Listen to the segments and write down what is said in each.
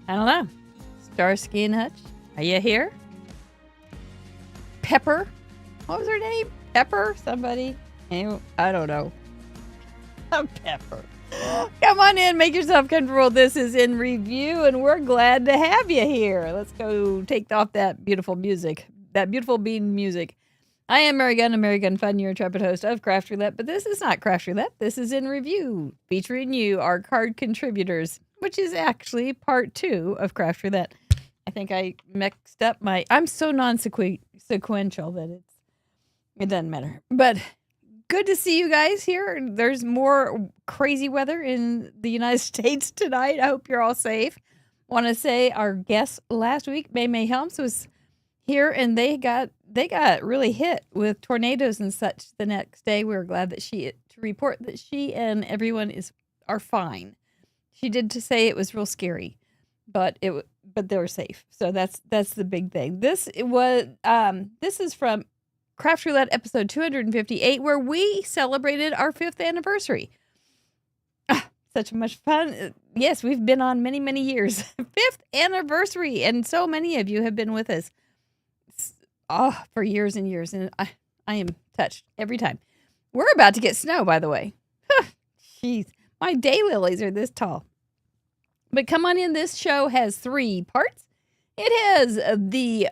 I don't know. Starsky and Hutch, are you here? Pepper, what was her name? Pepper, somebody? I don't know. Pepper. Come on in, make yourself comfortable. This is In Review, and we're glad to have you here. Let's go take off that beautiful music, that beautiful bean music. I am Mary Gunn, Mary Gunn Fun, your intrepid host of Craft Roulette, but this is not Craft Roulette. This is In Review, featuring you, our card contributors, which is actually part 2 of Craft Roulette. I think I mixed up I'm so non-sequential that it doesn't matter. But good to see you guys here. There's more crazy weather in the United States tonight. I hope you're all safe. Want to say our guest last week, May Helms, was here, and they got really hit with tornadoes and such the next day. We were glad that to report that she and everyone are fine. She did to say it was real scary, but they were safe. So that's the big thing. This is from Craft Roulette episode 258, where we celebrated our 5th anniversary. Such much fun. Yes, we've been on many, many years. 5th anniversary, and so many of you have been with us for years and years, and I am touched every time. We're about to get snow, by the way. Jeez, my daylilies are this tall. But come on in. This show has 3 parts. It has the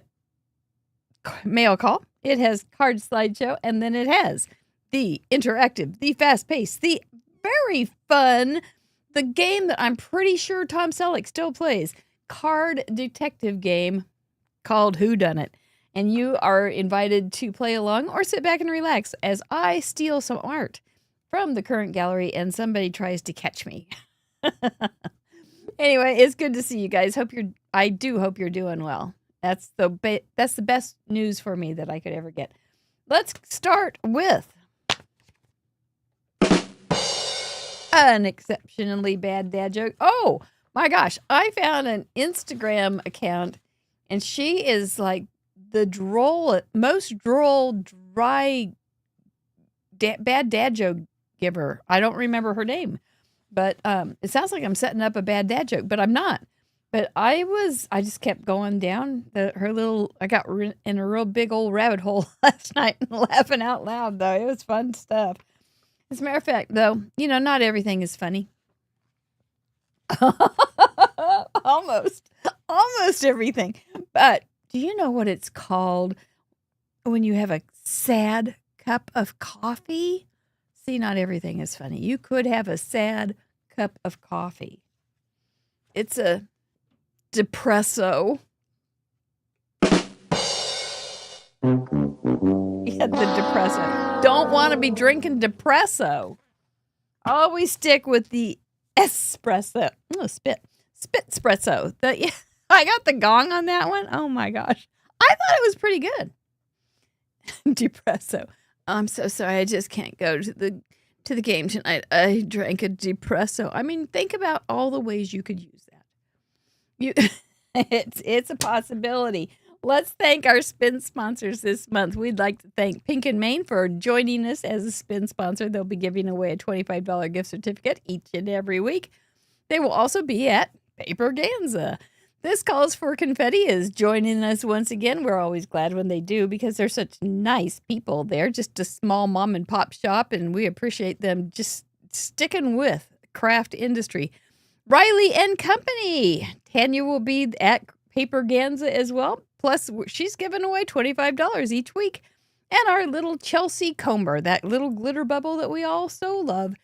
mail call. It has card slideshow, and then it has the interactive, the fast-paced, the very fun, the game that I'm pretty sure Tom Selleck still plays, card detective game called Whodunit. And you are invited to play along or sit back and relax as I steal some art from the current gallery and somebody tries to catch me. Anyway, it's good to see you guys. I do hope you're doing well. That's the best news for me that I could ever get. Let's start with an exceptionally bad dad joke. Oh my gosh, I found an Instagram account, and she is like the most droll, dry, bad dad joke giver. I don't remember her name, but it sounds like I'm setting up a bad dad joke, but I'm not. But I just kept going down I got in a real big old rabbit hole last night and laughing out loud, though. It was fun stuff. As a matter of fact, though, not everything is funny. Almost everything. But do you know what it's called when you have a sad cup of coffee? See, not everything is funny. You could have a sad cup of coffee. It's a depresso. Yeah, the depresso. Don't want to be drinking depresso. Always stick with the espresso. Oh, spit espresso. I got the gong on that one. Oh my gosh. I thought it was pretty good. Depresso. I'm so sorry. I just can't go to the game tonight. I drank a depresso. I mean, think about all the ways you could use that. It's a possibility. Let's thank our spin sponsors this month. We'd like to thank Pink and Main for joining us as a spin sponsor. They'll be giving away a $25 gift certificate each and every week. They will also be at Paper Ganza. This Calls for Confetti is joining us once again. We're always glad when they do because they're such nice people. They're just a small mom and pop shop, and we appreciate them just sticking with craft industry. Riley and Company. Tanya will be at Paper Ganza as well. Plus, she's giving away $25 each week. And our little Chelsea Comber, that little glitter bubble that we all so love,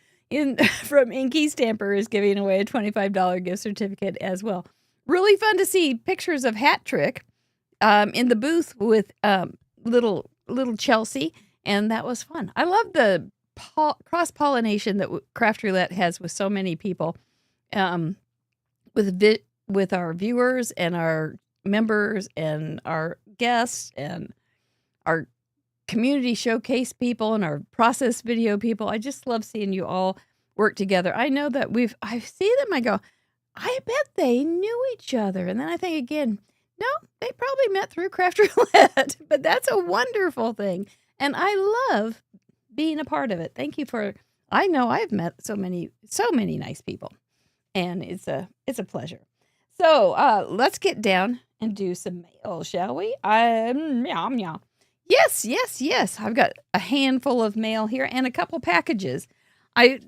from Inky Stamper, is giving away a $25 gift certificate as well. Really fun to see pictures of Hat Trick in the booth with little Chelsea, and that was fun. I love the cross-pollination that Craft Roulette has with so many people, with our viewers and our members and our guests and our community showcase people and our process video people. I just love seeing you all work together. I know that I see them, I go, I bet they knew each other. And then I think again, no, they probably met through Craft Roulette, but that's a wonderful thing. And I love being a part of it. Thank you I know I've met so many nice people, and it's a pleasure. So let's get down and do some mail, shall we? Meow, meow. Yes, yes, yes. I've got a handful of mail here and a couple packages. I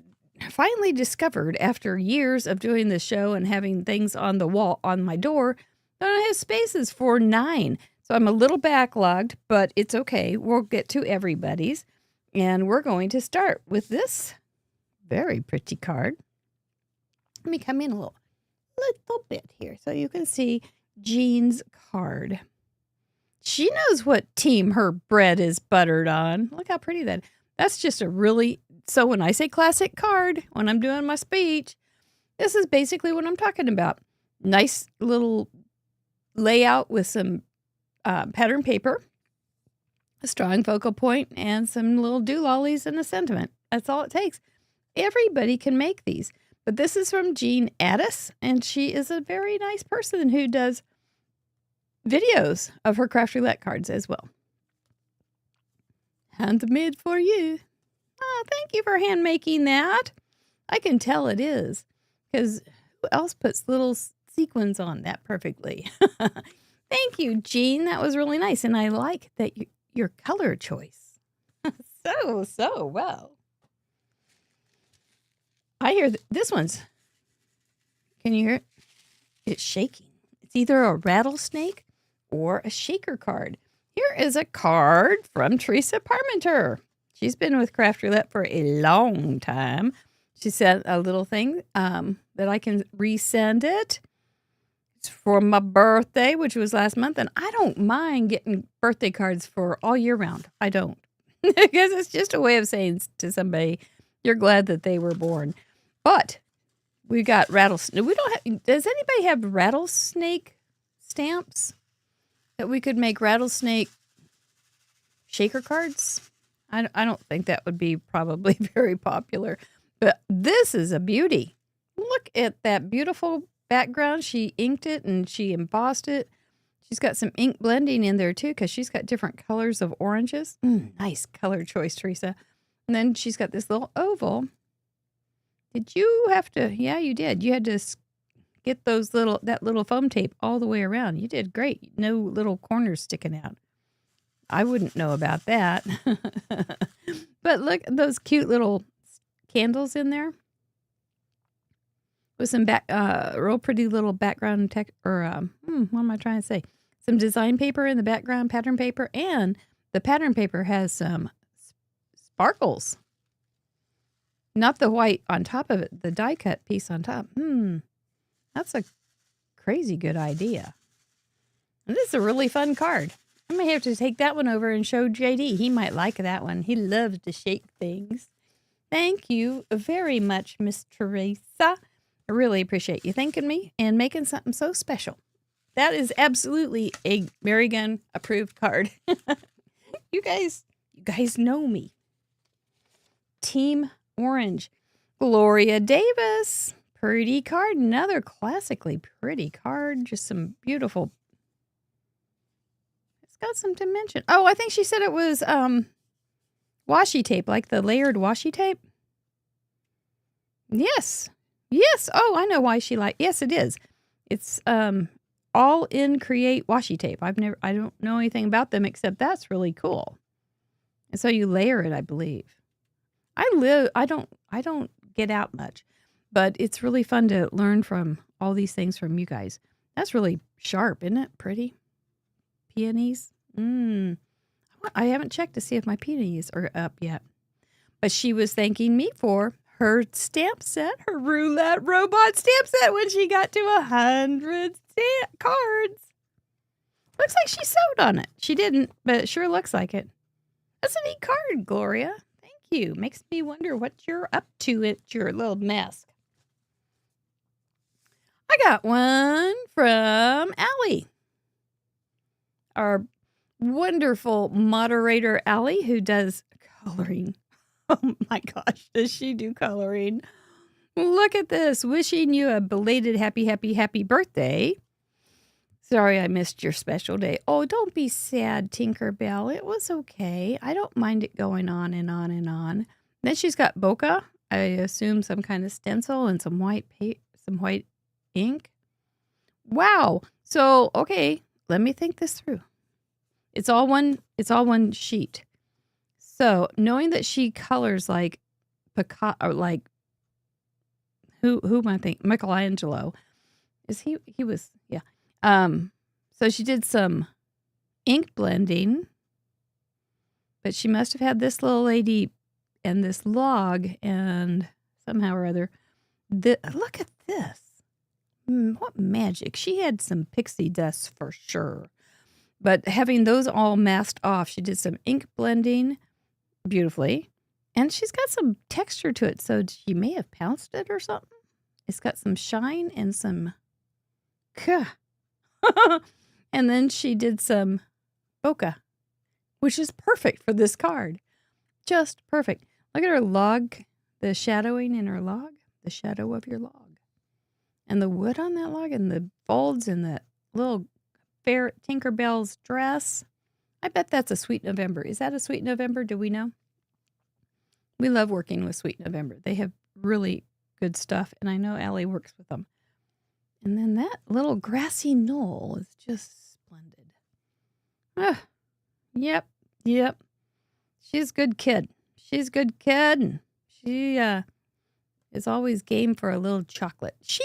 finally discovered after years of doing this show and having things on the wall on my door that I have spaces for 9. So I'm a little backlogged, but it's okay. We'll get to everybody's. And we're going to start with this very pretty card. Let me come in a little bit here so you can see Jean's card. She knows what team her bread is buttered on. Look how pretty that is. That's just a really, so when I say classic card, when I'm doing my speech, this is basically what I'm talking about. Nice little layout with some pattern paper, a strong focal point, and some little doolollies and a sentiment. That's all it takes. Everybody can make these. But this is from Jean Addis, and she is a very nice person who does videos of her craft roulette cards as well. Handmade for you. Oh, thank you for hand making that. I can tell it is, because who else puts little sequins on that perfectly? Thank you, Jean. That was really nice, and I like that your color choice. so well. I hear this one's, can you hear it? It's shaking. It's either a rattlesnake or a shaker card. Here is a card from Teresa Parmenter. She's been with Craft Roulette for a long time. She sent a little thing that I can resend it. It's for my birthday, which was last month, and I don't mind getting birthday cards for all year round. I don't. Because it's just a way of saying to somebody, you're glad that they were born. But we got rattlesnake. We don't have. Does anybody have rattlesnake stamps that we could make rattlesnake shaker cards? I don't think that would be probably very popular. But this is a beauty. Look at that beautiful background. She inked it and she embossed it. She's got some ink blending in there too because she's got different colors of oranges. Nice color choice, Teresa. And then she's got this little oval. Did you have to? Yeah, you did. You had to get that little foam tape all the way around. You did great. No little corners sticking out. I wouldn't know about that. But look at those cute little candles in there with some real pretty little background what am I trying to say? Some design paper in the background, pattern paper, and the pattern paper has some sparkles. Not the white on top of it, the die cut piece on top. That's a crazy good idea. And this is a really fun card. I may have to take that one over and show JD. He might like that one. He loves to shake things. Thank you very much, Miss Teresa. I really appreciate you thanking me and making something so special. That is absolutely a Mary Gunn approved card. You guys know me. Team Orange. Gloria Davis. Pretty card. Another classically pretty card. Just some beautiful. It's got some dimension. Oh, I think she said it was washi tape, like the layered washi tape. Yes. Yes. Oh, I know why she yes, it is. It's all in Create washi tape. I don't know anything about them except that's really cool. And so you layer it, I believe. I don't get out much, but it's really fun to learn from all these things from you guys. That's really sharp, isn't it? Pretty. Peonies. I haven't checked to see if my peonies are up yet. But she was thanking me for her stamp set, her roulette robot stamp set when she got to 100 cards. Looks like she sewed on it. She didn't, but it sure looks like it. That's a neat card, Gloria. You. Makes me wonder what you're up to at your little mask. I got one from Allie. Our wonderful moderator, Allie, who does coloring. Oh my gosh, does she do coloring? Look at this. Wishing you a belated happy birthday. Sorry I missed your special day. Oh, don't be sad, Tinkerbell. It was okay. I don't mind it going on and on and on. Then she's got bokeh. I assume some kind of stencil and some white ink. Wow. So, okay, let me think this through. It's all one sheet. So, knowing that she colors like Picasso, or like who am I thinking? Michelangelo. Is he was, yeah. So she did some ink blending, but she must have had this little lady and this log and somehow or other. Look at this. What magic. She had some pixie dust for sure. But having those all masked off, she did some ink blending beautifully. And she's got some texture to it. So she may have pounced it or something. It's got some shine and some... And then she did some bokeh, which is perfect for this card. Just perfect. Look at her log, the shadowing in her log, the shadow of your log. And the wood on that log and the folds and the little fair Tinkerbell's dress. I bet that's a Sweet November. Is that a Sweet November? Do we know? We love working with Sweet November. They have really good stuff, and I know Allie works with them. And then that little grassy knoll is just splendid. Yep. She's a good kid. And she is always game for a little chocolate. She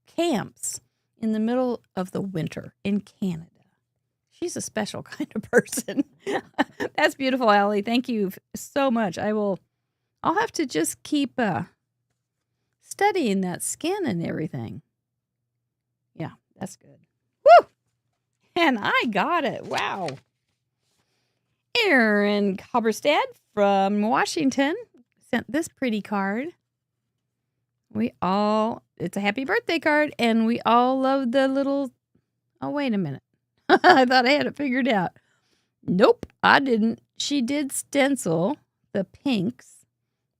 camps in the middle of the winter in Canada. She's a special kind of person. That's beautiful, Allie. Thank you so much. I'll have to just keep studying that skin and everything. Yeah, that's good. Woo! And I got it. Wow. Aaron Halberstad from Washington sent this pretty card. It's a happy birthday card, and we all love the little... Oh, wait a minute. I thought I had it figured out. Nope, I didn't. She did stencil the pinks,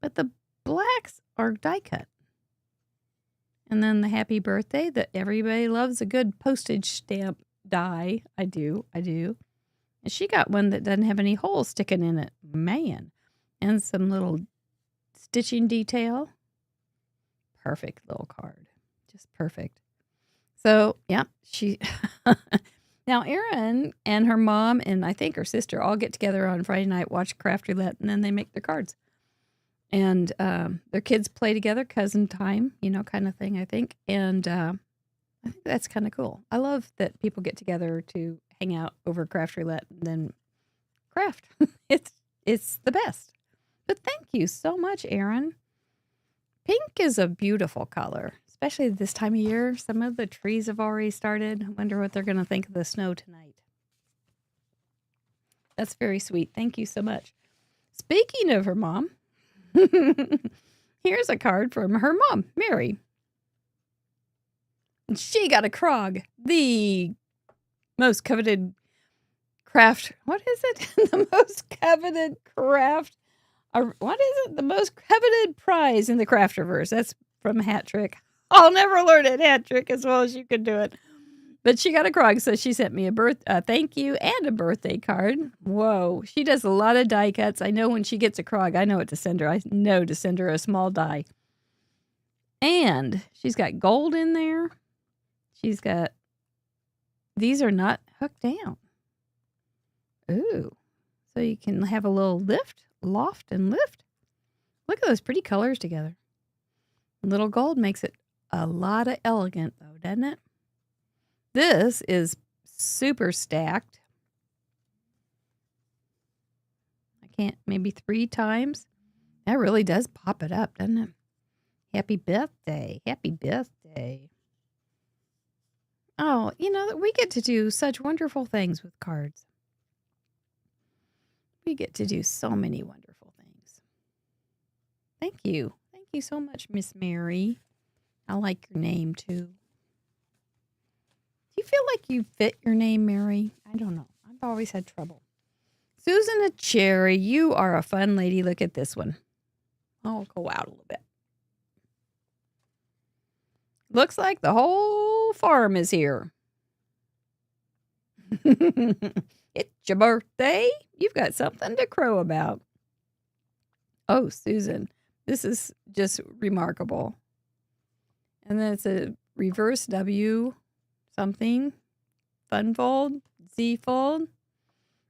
but the blacks are die cut. And then the happy birthday that everybody loves, a good postage stamp die. I do. And she got one that doesn't have any holes sticking in it. Man. And some little stitching detail. Perfect little card. Just perfect. So, yeah, she... Now, Erin and her mom and I think her sister all get together on Friday night, watch Craft Roulette, and then they make their cards. And their kids play together, cousin time, kind of thing, I think. And I think that's kind of cool. I love that people get together to hang out over Craft Roulette and then craft. It's the best. But thank you so much, Erin. Pink is a beautiful color, especially this time of year. Some of the trees have already started. I wonder what they're going to think of the snow tonight. That's very sweet. Thank you so much. Speaking of her mom, here's a card from her mom, Mary. She got a Krog, the most coveted craft. What is it? The most coveted craft. What is it? The most coveted prize in the Crafterverse. That's from Hat Trick. I'll never learn it, Hat Trick, as well as you can do it. But she got a Krog, so she sent me a thank you and a birthday card. Whoa. She does a lot of die cuts. I know when she gets a Krog, I know what to send her. I know to send her a small die. And she's got gold in there. These are not hooked down. Ooh. So you can have a little loft and lift. Look at those pretty colors together. Little gold makes it a lot of elegant, though, doesn't it? This is super stacked. Maybe 3 times. That really does pop it up, doesn't it? Happy birthday. Happy birthday. Oh, we get to do such wonderful things with cards. We get to do so many wonderful things. Thank you. Thank you so much, Miss Mary. I like your name, too. Do you feel like you fit your name, Mary? I don't know. I've always had trouble. Susan a Cherry, you are a fun lady. Look at this one. I'll go out a little bit. Looks like the whole farm is here. It's your birthday. You've got something to crow about. Oh, Susan, this is just remarkable. And then it's a reverse W. something. Fun fold, Z fold,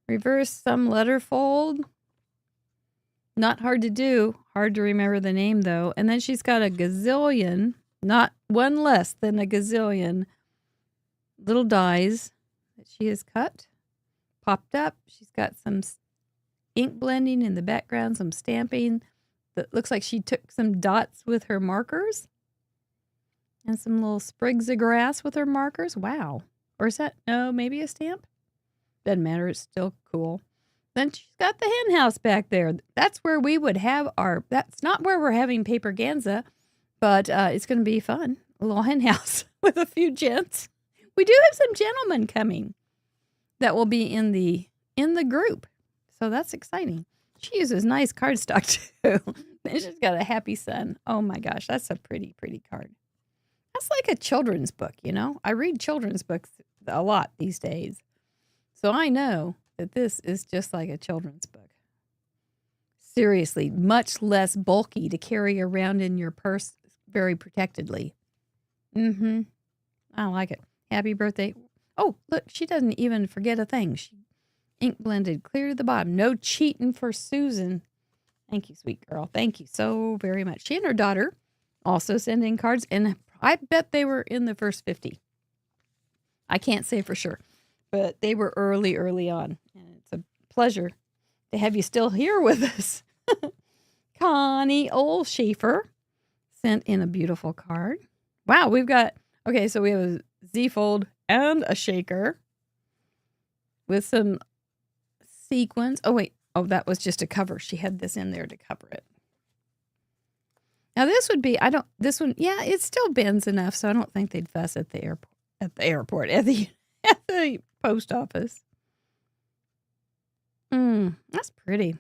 reverse some letter fold. Not hard to do. Hard to remember the name, though. And then she's got a gazillion, not one less than a gazillion little dies that she has cut, popped up. She's got some ink blending in the background, some stamping. That looks like she took some dots with her markers and some little sprigs of grass with her markers. Wow. Or is that, no, maybe a stamp? Doesn't matter. It's still cool. Then she's got the hen house back there. That's where we would have that's not where we're having paper ganza, but it's going to be fun. A little hen house with a few gents. We do have some gentlemen coming that will be in the group. So that's exciting. She uses nice cardstock too. And she's got a happy sun. Oh my gosh, that's a pretty, pretty card. That's like a children's book, you know? I read children's books a lot these days. So I know that this is just like a children's book. Seriously, much less bulky to carry around in your purse very protectedly. I like it. Happy birthday. Oh, look, she doesn't even forget a thing. She ink blended clear to the bottom. No cheating for Susan. Thank you, sweet girl. Thank you so very much. She and her daughter also send in cards, and I bet they were in the first 50. I can't say for sure, but they were early on. And it's a pleasure to have you still here with us. Connie Olshafer sent in a beautiful card. Wow, we've got, okay, so we have a Z-fold and a shaker with some sequins. Oh, wait. Oh, that was just a cover. She had this in there to cover it. Now, this would be, this one, yeah, it still bends enough, so I don't think they'd fuss at the airport, at the post office. That's pretty.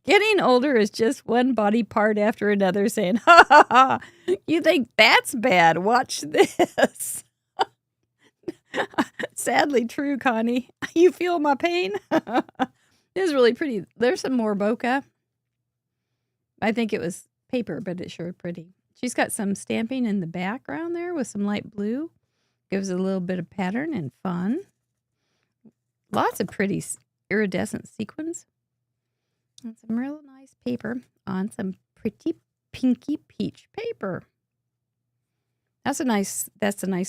Getting older is just one body part after another saying, ha ha ha, you think that's bad? Watch this. Sadly true, Connie. You feel my pain? It is really pretty. There's some more bokeh. I think it was paper, but it's sure pretty. She's got some stamping in the background there with some light blue. Gives a little bit of pattern and fun. Lots of pretty iridescent sequins. And some real nice paper on some pretty pinky peach paper. That's a nice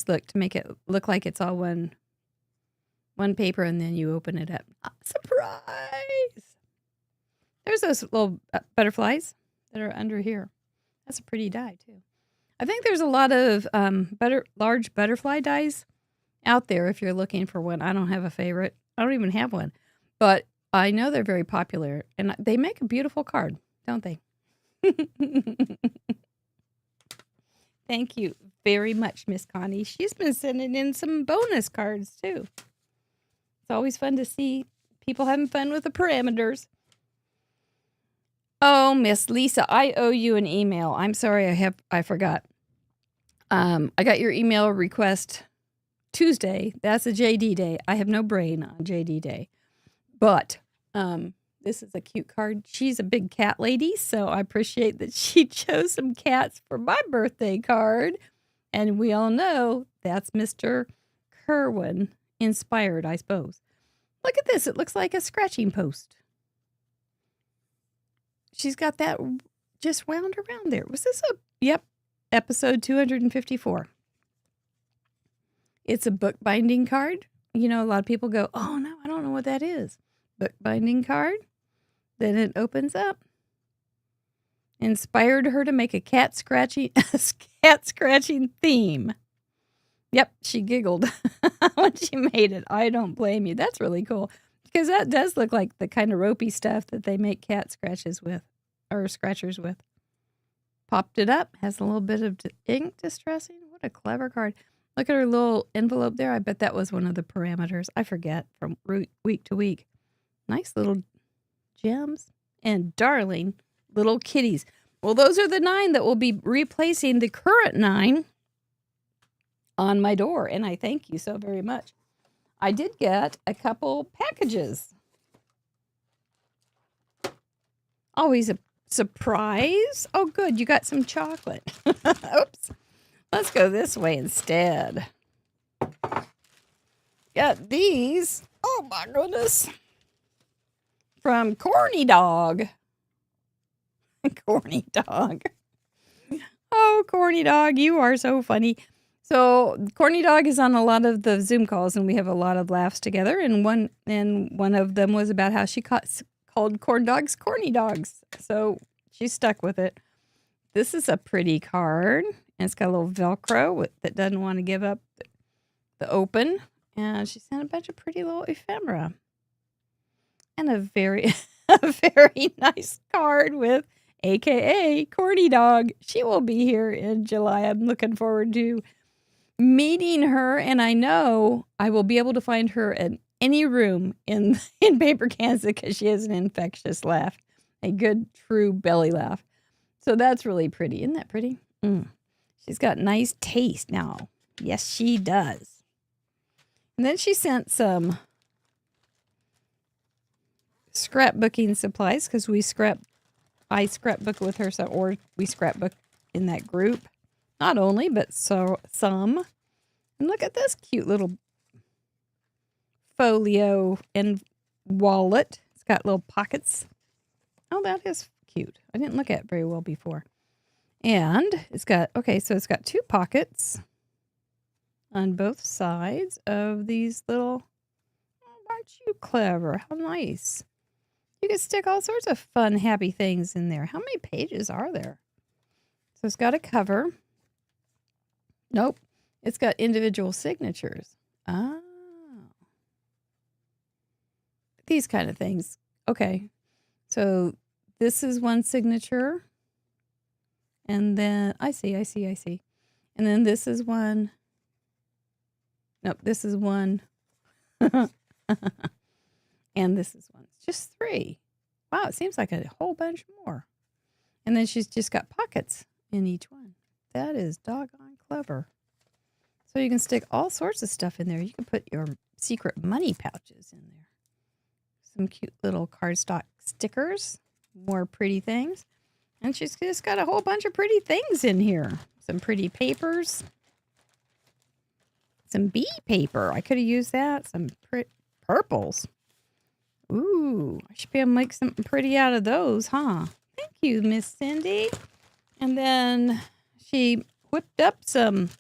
look to make it look like it's all one paper, and then you open it up. Surprise! There's those little butterflies that are under here. That's a pretty die too. I think there's a lot of large butterfly dies out there if you're looking for one. I don't have a favorite. I don't even have one, but I know they're very popular, and they make a beautiful card, don't they? Thank you very much, Miss Connie. She's been sending in some bonus cards, too. It's always fun to see people having fun with the parameters. Oh, Miss Lisa, I owe you an email. I'm sorry, I forgot. I got your email request Tuesday. That's a JD day. I have no brain on JD day. But this is a cute card. She's a big cat lady, so I appreciate that she chose some cats for my birthday card. And we all know that's Mr. Kerwin inspired, I suppose. Look at this. It looks like a scratching post. She's got that just wound around there. Was this yep, episode 254. It's a bookbinding card. You know, a lot of people go, oh, no, I don't know what that is. Bookbinding card. Then it opens up. Inspired her to make a cat scratching theme. Yep, she giggled when she made it. I don't blame you. That's really cool. Because that does look like the kind of ropey stuff that they make cat scratches with, or scratchers with. Popped it up. Has a little bit of ink distressing. What a clever card. Look at her little envelope there. I bet that was one of the parameters. I forget from week to week. Nice little gems and darling little kitties. Well, those are the 9 that will be replacing the current 9 on my door. And I thank you so very much. I did get a couple packages. Always a surprise. Oh, good. You got some chocolate. Oops. Let's go this way instead. Got these. Oh my goodness. From Corny Dog. Corny Dog. Oh, Corny Dog, you are so funny. So Corny Dog is on a lot of the Zoom calls, and we have a lot of laughs together. And one of them was about how she called corn dogs corny dogs. So she stuck with it. This is a pretty card, and it's got a little Velcro that doesn't want to give up the open. And she sent a bunch of pretty little ephemera. And a very nice card with AKA Corny Dog. She will be here in July. I'm looking forward to meeting her, and I know I will be able to find her in any room in Paper Kansas because she has an infectious laugh, a good, true belly laugh. So that's really pretty. Isn't that pretty? She's got nice taste now. Yes, she does. And then she sent some scrapbooking supplies because I scrapbook with her, or we scrapbook in that group. Not only, but some. And look at this cute little folio and wallet. It's got little pockets. Oh, that is cute. I didn't look at it very well before. And it's got, so it's got 2 pockets on both sides of these little, aren't you clever? How nice. You can stick all sorts of fun, happy things in there. How many pages are there? So it's got a cover. Nope. It's got individual signatures. Oh. These kind of things. Okay. So this is one signature. And then, I see. And then this is one. Nope, this is one. And this is one. It's just 3. Wow, it seems like a whole bunch more. And then she's just got pockets in each one. That is doggone clever. So you can stick all sorts of stuff in there. You can put your secret money pouches in there. Some cute little cardstock stickers. More pretty things. And she's just got a whole bunch of pretty things in here. Some pretty papers. Some bee paper. I could have used that. Some purples. Ooh, I should be able to make something pretty out of those, huh? Thank you, Miss Cindy. And then she whipped up some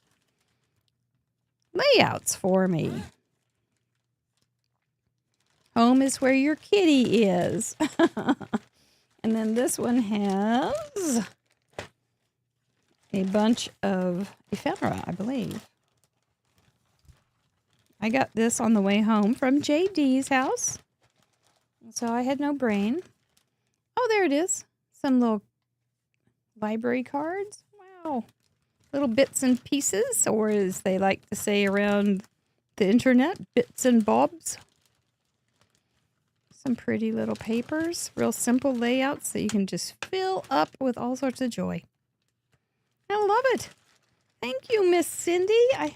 layouts for me. Home is where your kitty is. And then this one has a bunch of ephemera, I believe. I got this on the way home from JD's house. So I had no brain. Oh, there it is. Some little library cards. Wow. Little bits and pieces, or as they like to say around the internet, bits and bobs. Some pretty little papers. Real simple layouts that you can just fill up with all sorts of joy. I love it. Thank you, Miss Cindy. I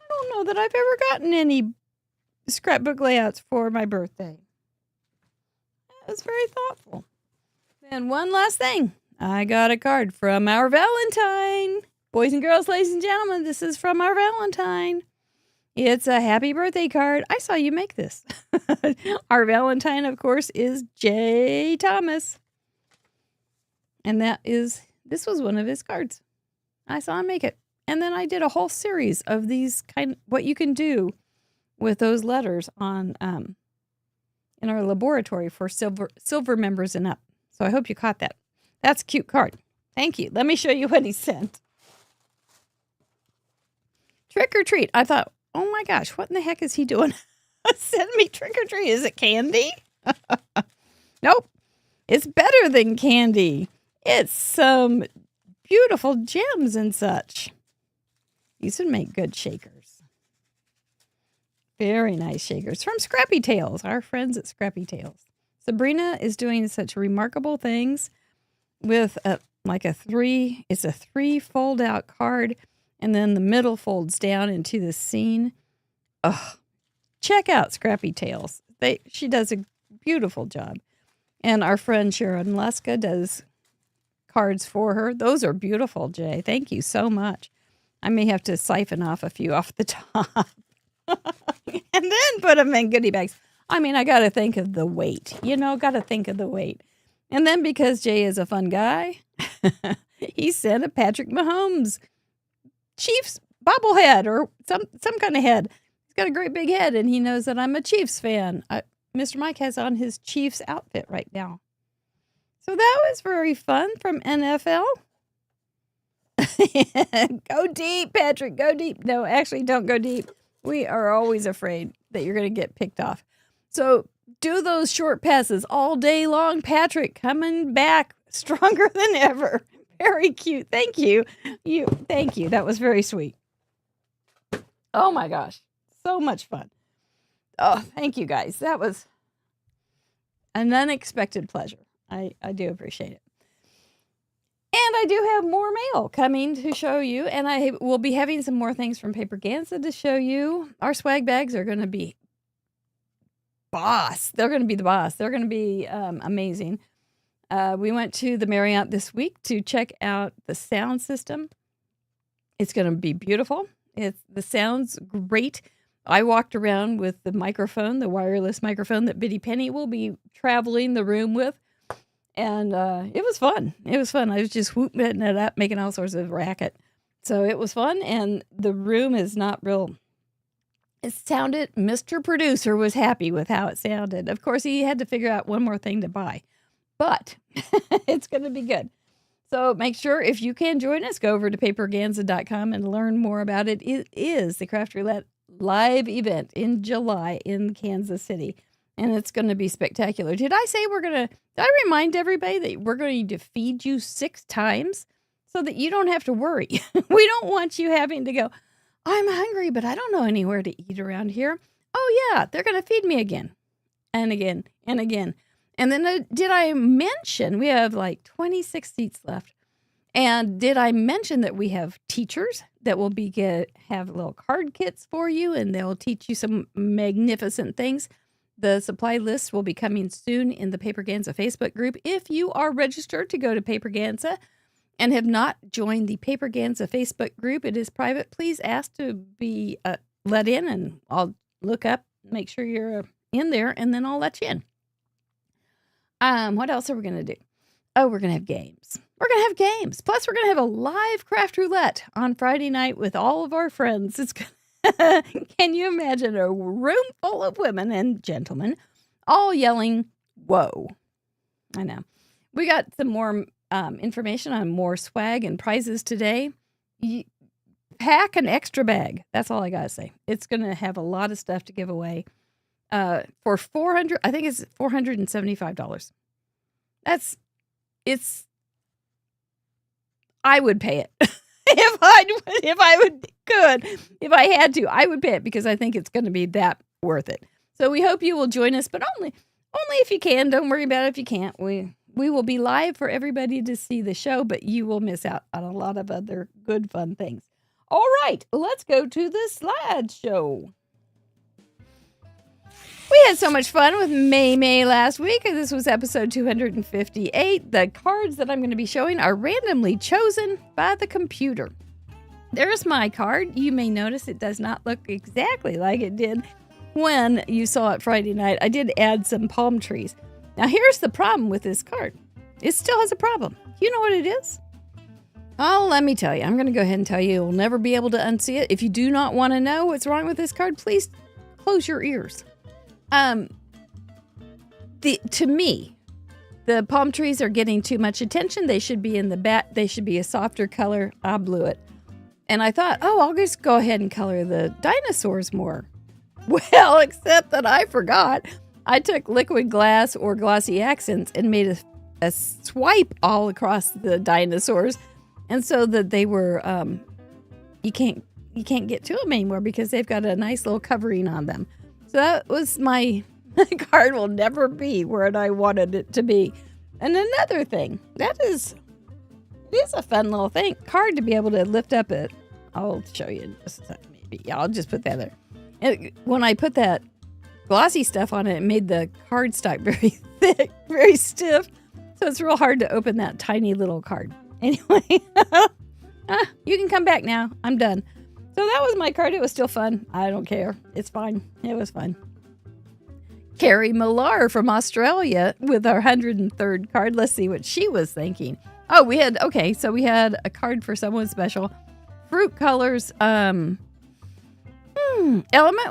don't know that I've ever gotten any scrapbook layouts for my birthday. That was very thoughtful. And one last thing. I got a card from our Valentine. Boys and girls, ladies and gentlemen, this is from our Valentine. It's a happy birthday card. I saw you make this. Our Valentine, of course, is J. Thomas. And this was one of his cards. I saw him make it. And then I did a whole series of these what you can do with those letters on in our laboratory for silver members and up. So I hope you caught that. That's a cute card. Thank you. Let me show you what he sent. Trick or treat. I thought, oh my gosh, what in the heck is he doing? Send me trick or treat. Is it candy? Nope. It's better than candy. It's some beautiful gems and such. These would make good shakers. Very nice shakers from Scrappy Tales, our friends at Scrappy Tales. Sabrina is doing such remarkable things with it's a 3 fold out card, and then the middle folds down into the scene. Oh, check out Scrappy Tales. She does a beautiful job. And our friend Sharon Leska does cards for her. Those are beautiful, Jay. Thank you so much. I may have to siphon off a few off the top and then put them in goodie bags. I mean, I got to think of the weight, got to think of the weight. And then because Jay is a fun guy, he sent a Patrick Mahomes Chiefs bobblehead or some kind of head. He's got a great big head, and he knows that I'm a Chiefs fan. Mr. Mike has on his Chiefs outfit right now. So that was very fun from NFL. Go deep, Patrick. Go deep. No, actually, don't go deep. We are always afraid that you're going to get picked off. So do those short passes all day long, Patrick. Coming back stronger than ever. Very cute. Thank you. Thank you. That was very sweet. Oh my gosh. So much fun. Oh, thank you guys. That was an unexpected pleasure. I do appreciate it. And I do have more mail coming to show you, and I will be having some more things from Paperganza to show you. Our swag bags are going to be boss. They're going to be the boss. They're going to be amazing. We went to the Marriott this week to check out the sound system. It's going to be beautiful. The sound's great. I walked around with the microphone, the wireless microphone that Biddy Penny will be traveling the room with. And it was fun. It was fun. I was just whooping it up, making all sorts of racket. So it was fun. And the room is not real. It sounded, Mr. Producer was happy with how it sounded. Of course, he had to figure out one more thing to buy. But it's going to be good. So make sure if you can join us, go over to paperganza.com and learn more about it. It is the Craft Roulette live event in July in Kansas City. And it's going to be spectacular. Did I remind everybody that we're going to feed you 6 times so that you don't have to worry? We don't want you having to go, I'm hungry, but I don't know anywhere to eat around here. Oh, yeah, they're going to feed me again and again and again. And then did I mention we have like 26 seats left? And did I mention that we have teachers that will have little card kits for you, and they'll teach you some magnificent things? The supply list will be coming soon in the Paperganza Facebook group. If you are registered to go to Paperganza and have not joined the Paperganza Facebook group, it is private. Please ask to be let in, and I'll look up, make sure you're in there, and then I'll let you in. What else are we going to do? Oh, we're going to have games. We're going to have games. Plus, we're going to have a live craft roulette on Friday night with all of our friends. It's going Can you imagine a room full of women and gentlemen all yelling, whoa? I know. We got some more information on more swag and prizes today. Pack an extra bag. That's all I got to say. It's going to have a lot of stuff to give away for $400. I think it's $475. I would pay it. If I had to, I would pay it because I think it's going to be that worth it. So we hope you will join us, but only if you can. Don't worry about it if you can't. We will be live for everybody to see the show, but you will miss out on a lot of other good, fun things. All right, let's go to the slideshow. We had so much fun with May last week. This was episode 258. The cards that I'm going to be showing are randomly chosen by the computer. There's my card. You may notice it does not look exactly like it did when you saw it Friday night. I did add some palm trees. Now, here's the problem with this card. It still has a problem. You know what it is? Oh, let me tell you. I'm going to go ahead and tell you. You'll never be able to unsee it. If you do not want to know what's wrong with this card, please close your ears. To me, the palm trees are getting too much attention. They should be in the back. They should be a softer color. I blew it. And I thought, I'll just go ahead and color the dinosaurs more. Well, except that I forgot. I took liquid glass or glossy accents and made a swipe all across the dinosaurs. And so that they were, you can't get to them anymore because they've got a nice little covering on them. So that was my card will never be where I wanted it to be. And another thing, it is a fun little card to be able to lift up it. I'll show you in just a second, maybe. Yeah, I'll just put that there. When I put that glossy stuff on it, it made the cardstock very thick, very stiff. So it's real hard to open that tiny little card. Anyway, You can come back now. I'm done. So that was my card. It was still fun. I don't care. It's fine. It was fun. Carrie Millar from Australia with our 103rd card. Let's see what she was thinking. Oh, we had a card for someone special. Fruit colors. Element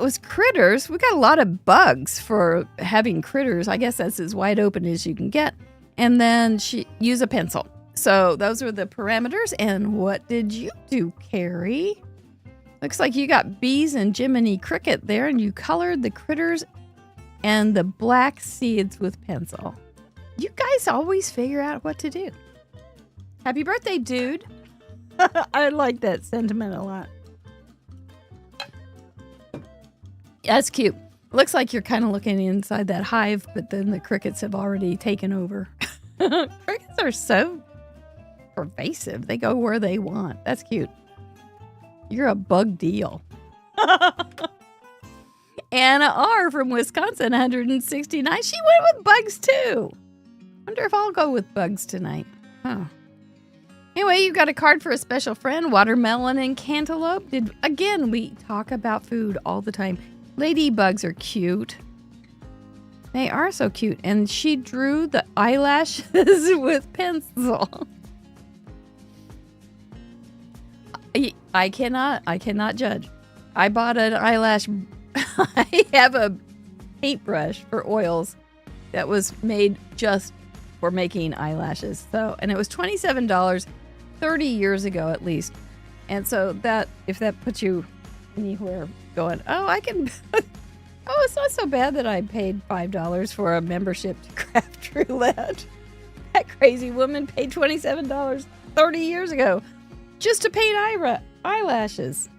was critters. We got a lot of bugs for having critters. I guess that's as wide open as you can get. And then she used a pencil. So those were the parameters. And what did you do, Carrie? Looks like you got bees and Jiminy Cricket there, and you colored the critters and the black seeds with pencil. You guys always figure out what to do. Happy birthday, dude. I like that sentiment a lot. That's cute. Looks like you're kind of looking inside that hive, but then the crickets have already taken over. Crickets are so pervasive. They go where they want. That's cute. You're a bug deal. Anna R. from Wisconsin, 169. She went with bugs too. Wonder if I'll go with bugs tonight. Huh. Anyway, you got a card for a special friend, watermelon and cantaloupe. Again, we talk about food all the time. Ladybugs are cute. They are so cute. And she drew the eyelashes with pencil. I cannot judge. I bought an eyelash. I have a paintbrush for oils that was made just for making eyelashes. And it was $27 30 years ago at least. And so if that puts you anywhere going, it's not so bad that I paid $5 for a membership to Craft Roulette. That crazy woman paid $27 30 years ago just to paint eyelashes.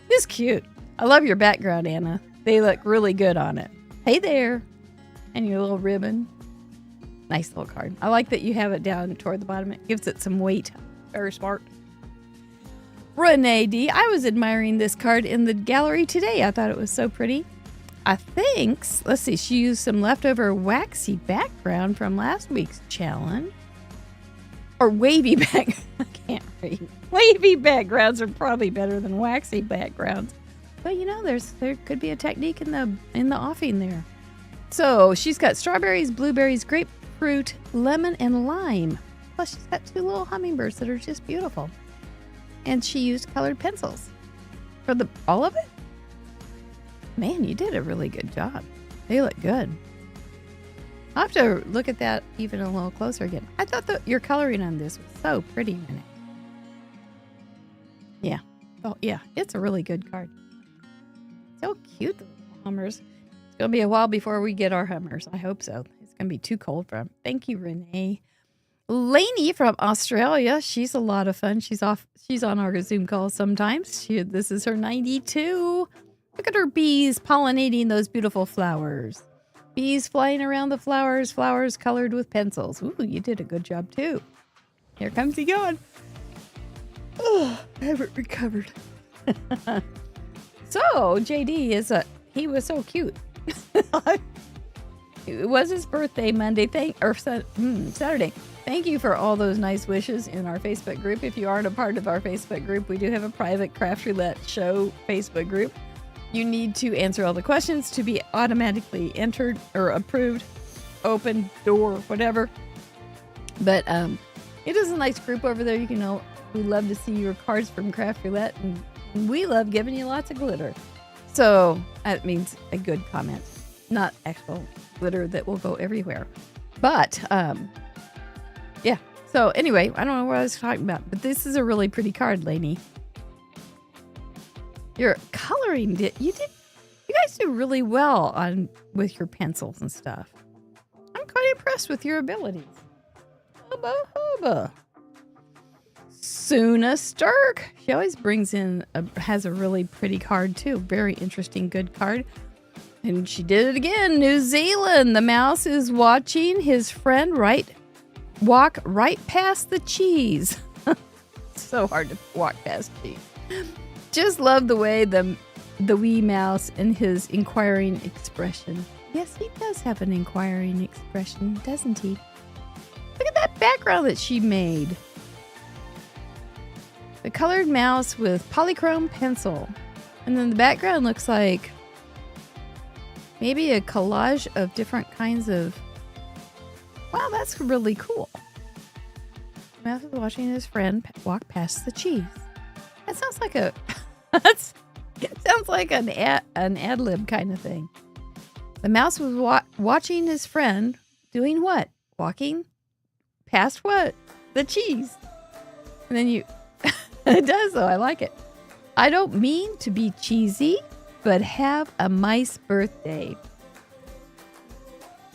It's cute. I love your background, Anna. They look really good on it. Hey there. And your little ribbon. Nice little card. I like that you have it down toward the bottom. It gives it some weight. Very smart. Renee D. I was admiring this card in the gallery today. I thought it was so pretty. I think, let's see, she used some leftover waxy background from last week's challenge. Or wavy back. I can't read. Wavy backgrounds are probably better than waxy backgrounds. But there could be a technique in the offing there. So she's got strawberries, blueberries, grapefruit, lemon, and lime. Plus she's got two little hummingbirds that are just beautiful. And she used colored pencils for all of it. Man, you did a really good job. They look good. I'll have to look at that even a little closer again. I thought that your coloring on this was so pretty, Renee. Yeah. Oh, yeah. It's a really good card. So cute, the little hummers. It's going to be a while before we get our hummers. I hope so. It's going to be too cold for them. Thank you, Renee. Lainey from Australia. She's a lot of fun. She's on our Zoom calls sometimes. This is her 92. Look at her bees pollinating those beautiful flowers. Bees flying around the flowers, flowers colored with pencils. Ooh, you did a good job too. Here comes he going. Oh, I haven't recovered. So, JD he was so cute. It was his birthday Monday, Saturday. Thank you for all those nice wishes in our Facebook group. If you aren't a part of our Facebook group, we do have a private Craft Roulette Show Facebook group. You need to answer all the questions to be automatically entered or approved, open, door, whatever. But it is a nice group over there. We love to see your cards from Craft Roulette, and we love giving you lots of glitter. So that means a good comment, not actual glitter that will go everywhere. But yeah. So anyway, I don't know what I was talking about, but this is a really pretty card, Lainey. Your coloring you guys do really well with your pencils and stuff. I'm quite impressed with your abilities. Hubba hubba. Suna Sturk. She always has a really pretty card too. Very interesting, good card. And she did it again. New Zealand. The mouse is watching his friend walk right past the cheese. So hard to walk past cheese. Just love the way the wee mouse and his inquiring expression. Yes, he does have an inquiring expression, doesn't he? Look at that background that she made. The colored mouse with polychrome pencil. And then the background looks like maybe a collage of different kinds of... Wow, that's really cool. Mouse is watching his friend walk past the cheese. That sounds like a... It sounds like an ad-lib kind of thing. The mouse was watching his friend doing what? Walking past what? The cheese. And then you... It does, though. I like it. I don't mean to be cheesy, but have a mice birthday.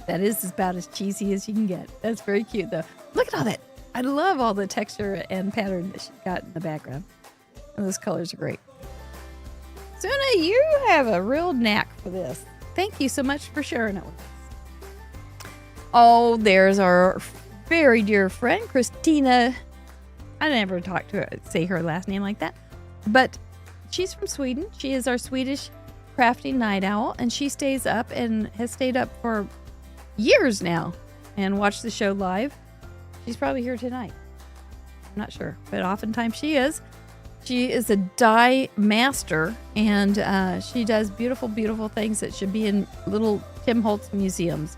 That is about as cheesy as you can get. That's very cute, though. Look at all that. I love all the texture and pattern that she got in the background. And those colors are great. Suna, you have a real knack for this. Thank you so much for sharing it with us. Oh, there's our very dear friend, Christina. I never talked to her, say her last name like that. But she's from Sweden. She is our Swedish crafting night owl. And she stays up and has stayed up for years now and watched the show live. She's probably here tonight. I'm not sure, but oftentimes she is. She is a dye master, and she does beautiful, beautiful things that should be in little Tim Holtz museums.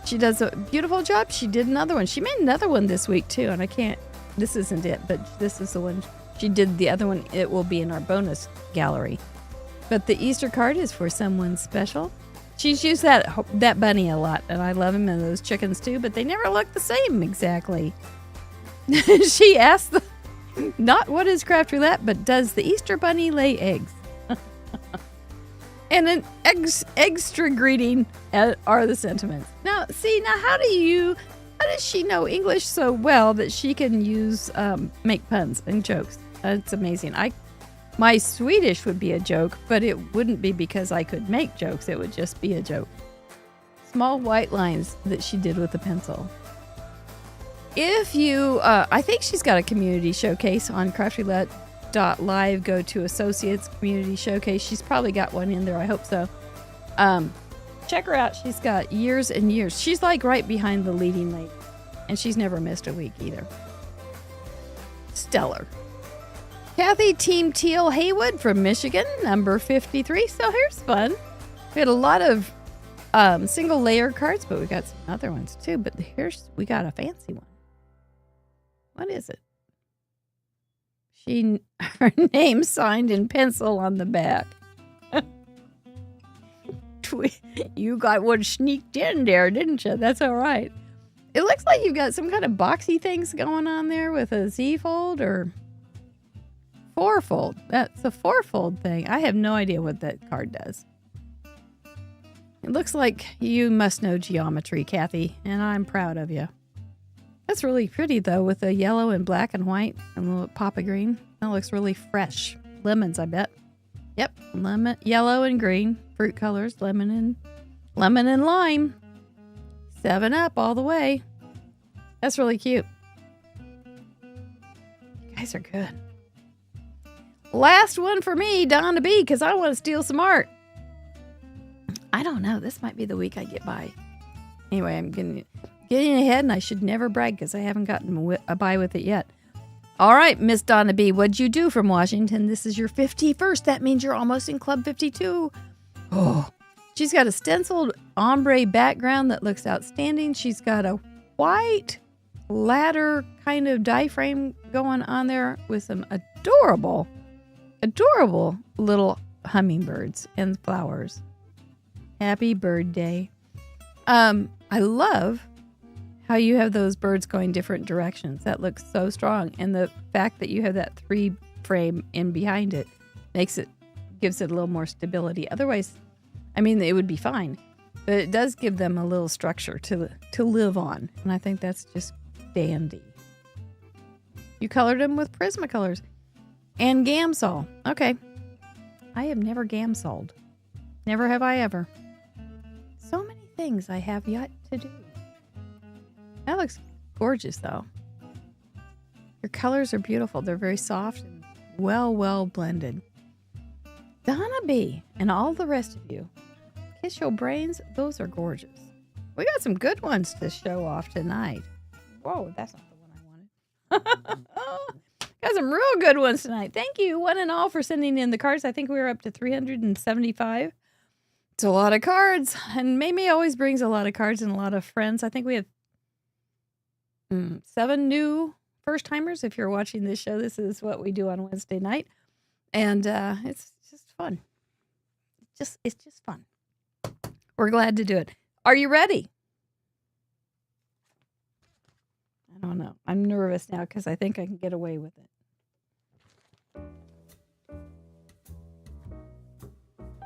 She does a beautiful job. She did another one. She made another one this week, too, and I can't... This isn't it, but this is the one. She did the other one. It will be in our bonus gallery. But the Easter card is for someone special. She's used that bunny a lot, and I love him, and those chickens, too, but they never look the same exactly. She asked not what is craft roulette, but does the Easter bunny lay eggs? And an extra greeting are the sentiments. Now, see, how does she know English so well that she can make puns and jokes? It's amazing. My Swedish would be a joke, but it wouldn't be because I could make jokes. It would just be a joke. Small white lines that she did with a pencil. If you, I think she's got a community showcase on craftroulette.live. Go to Associates Community Showcase. She's probably got one in there. I hope so. Check her out. She's got years and years. She's like right behind the leading lady. And she's never missed a week either. Stellar. Kathy Team Teal Haywood from Michigan, number 53. So here's fun. We had a lot of single layer cards, but we got some other ones too. But we got a fancy one. What is it? Her name signed in pencil on the back. You got one sneaked in there, didn't you? That's all right. It looks like you've got some kind of boxy things going on there with a Z-fold or four-fold. That's a four-fold thing. I have no idea what that card does. It looks like you must know geometry, Kathy, and I'm proud of you. That's really pretty, though, with the yellow and black and white and a little pop of green. That looks really fresh. Lemons, I bet. Yep, lemon, yellow and green. Fruit colors, lemon and lime. 7-Up all the way. That's really cute. You guys are good. Last one for me, Donna B, because I want to steal some art. I don't know. This might be the week I get by. Anyway, I'm getting ahead, and I should never brag because I haven't gotten by with it yet. All right, Miss Donna B, what'd you do from Washington? This is your 51st. That means you're almost in Club 52. Oh, she's got a stenciled ombre background that looks outstanding. She's got a white ladder kind of die frame going on there with some adorable little hummingbirds and flowers. Happy bird day. I love how you have those birds going different directions. That looks so strong. And the fact that you have that 3 frame in behind it gives it a little more stability. Otherwise, I mean, it would be fine, but it does give them a little structure to live on. And I think that's just dandy. You colored them with Prismacolors and Gamsol. Okay. I have never Gamsoled. Never have I ever. So many things I have yet to do. That looks gorgeous, though. Your colors are beautiful. They're very soft and well blended. Donna B and all the rest of you, kiss your brains. Those are gorgeous. We got some good ones to show off tonight. Whoa, that's not the one I wanted. Got some real good ones tonight. Thank you, one and all, for sending in the cards. I think we were up to 375. It's a lot of cards. And Mamie always brings a lot of cards and a lot of friends. I think we have 7 new first-timers. If you're watching this show, this is what we do on Wednesday night. And it's just fun. It's just fun. We're glad to do it. Are you ready? I don't know. I'm nervous now because I think I can get away with it.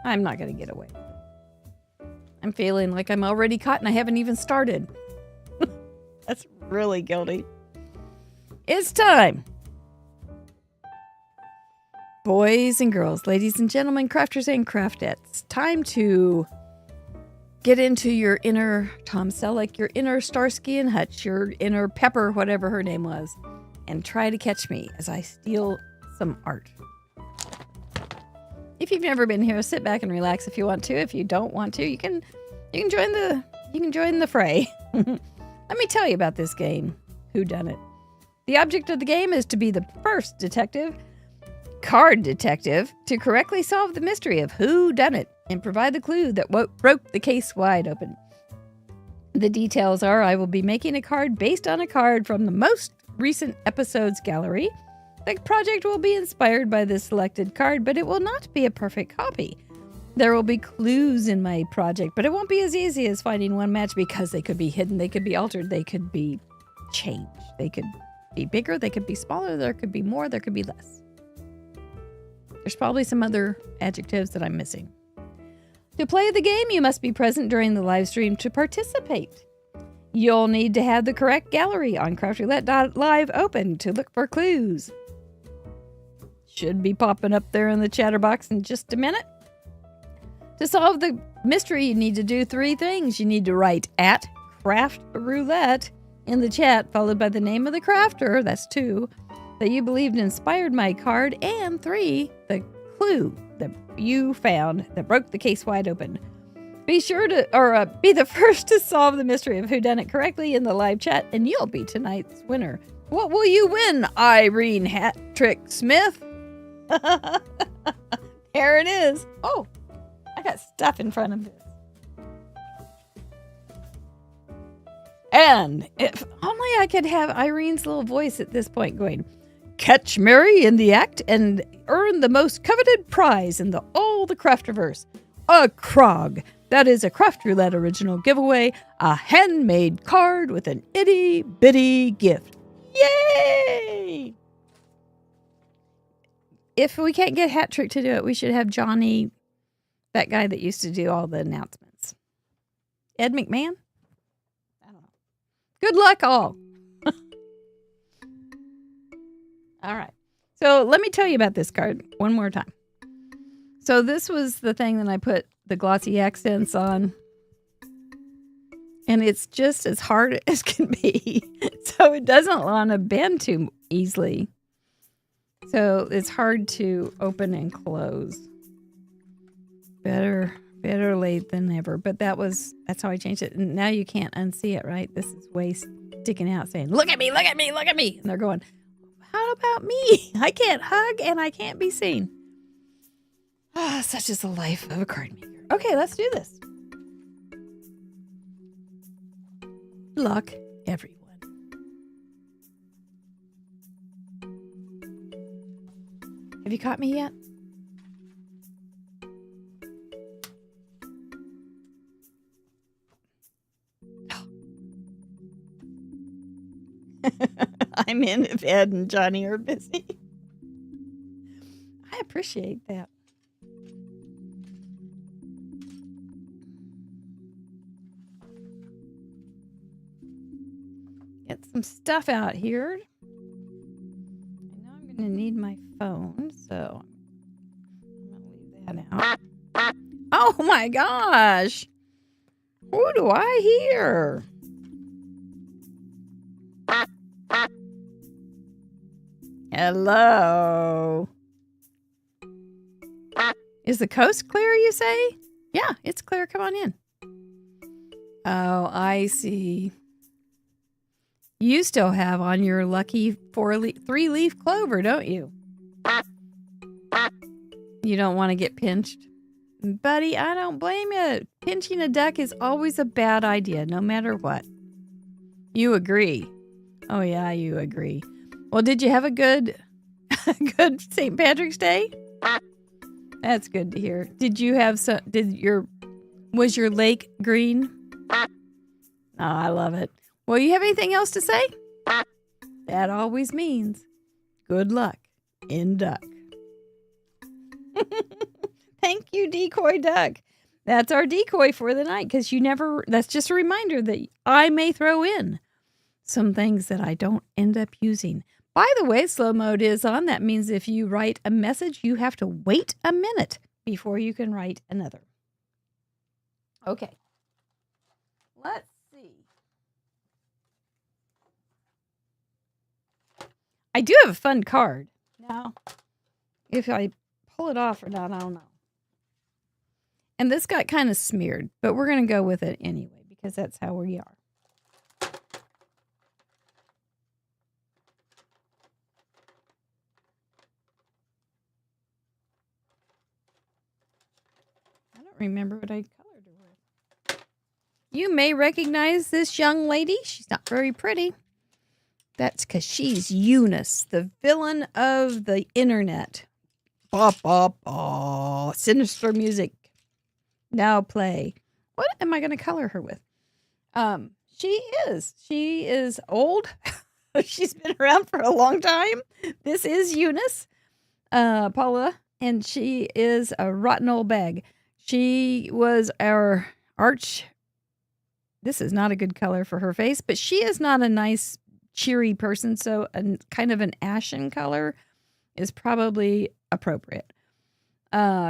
I'm not going to get away with it. I'm feeling like I'm already caught and I haven't even started. That's really guilty. It's time. Boys and girls, ladies and gentlemen, crafters and craftettes, time to get into your inner Tom Selleck, your inner Starsky and Hutch, your inner Pepper, whatever her name was, and try to catch me as I steal some art. If you've never been here, sit back and relax if you want to. If you don't want to, you can join the fray. Let me tell you about this game, Whodunit. The object of the game is to be the first card detective, to correctly solve the mystery of whodunit and provide the clue that broke the case wide open. The details are I will be making a card based on a card from the most recent episode's gallery. The project will be inspired by this selected card, but it will not be a perfect copy. There will be clues in my project, but it won't be as easy as finding one match because they could be hidden, they could be altered, they could be changed. They could be bigger, they could be smaller, there could be more, there could be less. There's probably some other adjectives that I'm missing. To play the game, you must be present during the live stream to participate. You'll need to have the correct gallery on craftroulette.live open to look for clues. Should be popping up there in the chatter box in just a minute. To solve the mystery, you need to do 3 things. You need to write @craftroulette in the chat, followed by the name of the crafter, that's 2, that you believed inspired my card, and 3, the clue that you found that broke the case wide open. Be sure to, be the first to solve the mystery of whodunit correctly in the live chat, and you'll be tonight's winner. What will you win, Irene Hat-Trick Smith? There it is. Oh, I got stuff in front of this. And if only I could have Irene's little voice at this point going, catch Mary in the act and earn the most coveted prize in all the Crafterverse. A Krog. That is a Craft Roulette original giveaway. A handmade card with an itty bitty gift. Yay! If we can't get Hat Trick to do it, we should have Johnny, that guy that used to do all the announcements. Ed McMahon? I don't know. Good luck all. All right. So let me tell you about this card one more time. So this was the thing that I put the glossy accents on. And it's just as hard as can be. So it doesn't want to bend too easily. So it's hard to open and close. Better late than never. But that's how I changed it. And now you can't unsee it, right? This is way sticking out saying, look at me, look at me, look at me. And they're going, how about me? I can't hug and I can't be seen. Ah, such is the life of a card maker. Okay, let's do this. Good luck, everyone. Have you caught me yet? I'm in if Ed and Johnny are busy. I appreciate that. Get some stuff out here. I know I'm going to need my phone, so I'm going to leave that out. Oh my gosh! Who do I hear? Hello. Is the coast clear, you say? Yeah, it's clear. Come on in. Oh, I see. You still have on your lucky 3-leaf clover, don't you? You don't want to get pinched? Buddy, I don't blame you. Pinching a duck is always a bad idea, no matter what. You agree. Oh, yeah, you agree. Well, did you have a good St. Patrick's Day? That's good to hear. Did you have some, was your lake green? Oh, I love it. Well, you have anything else to say? That always means good luck in duck. Thank you, Decoy Duck. That's our decoy for the night, because that's just a reminder that I may throw in some things that I don't end up using. By the way, slow mode is on. That means if you write a message, you have to wait a minute before you can write another. Okay. Let's see. I do have a fun card. Now, if I pull it off or not, I don't know. And this got kind of smeared, but we're going to go with it anyway, because that's how we are. I don't remember what I colored her with. You may recognize this young lady. She's not very pretty. That's because she's Eunice, the villain of the internet. Ba, ba, ba. Sinister music. Now play. What am I going to color her with? She is old. She's been around for a long time. This is Eunice, Paula, and she is a rotten old bag. She was our this is not a good color for her face, but she is not a nice, cheery person, so kind of an ashen color is probably appropriate.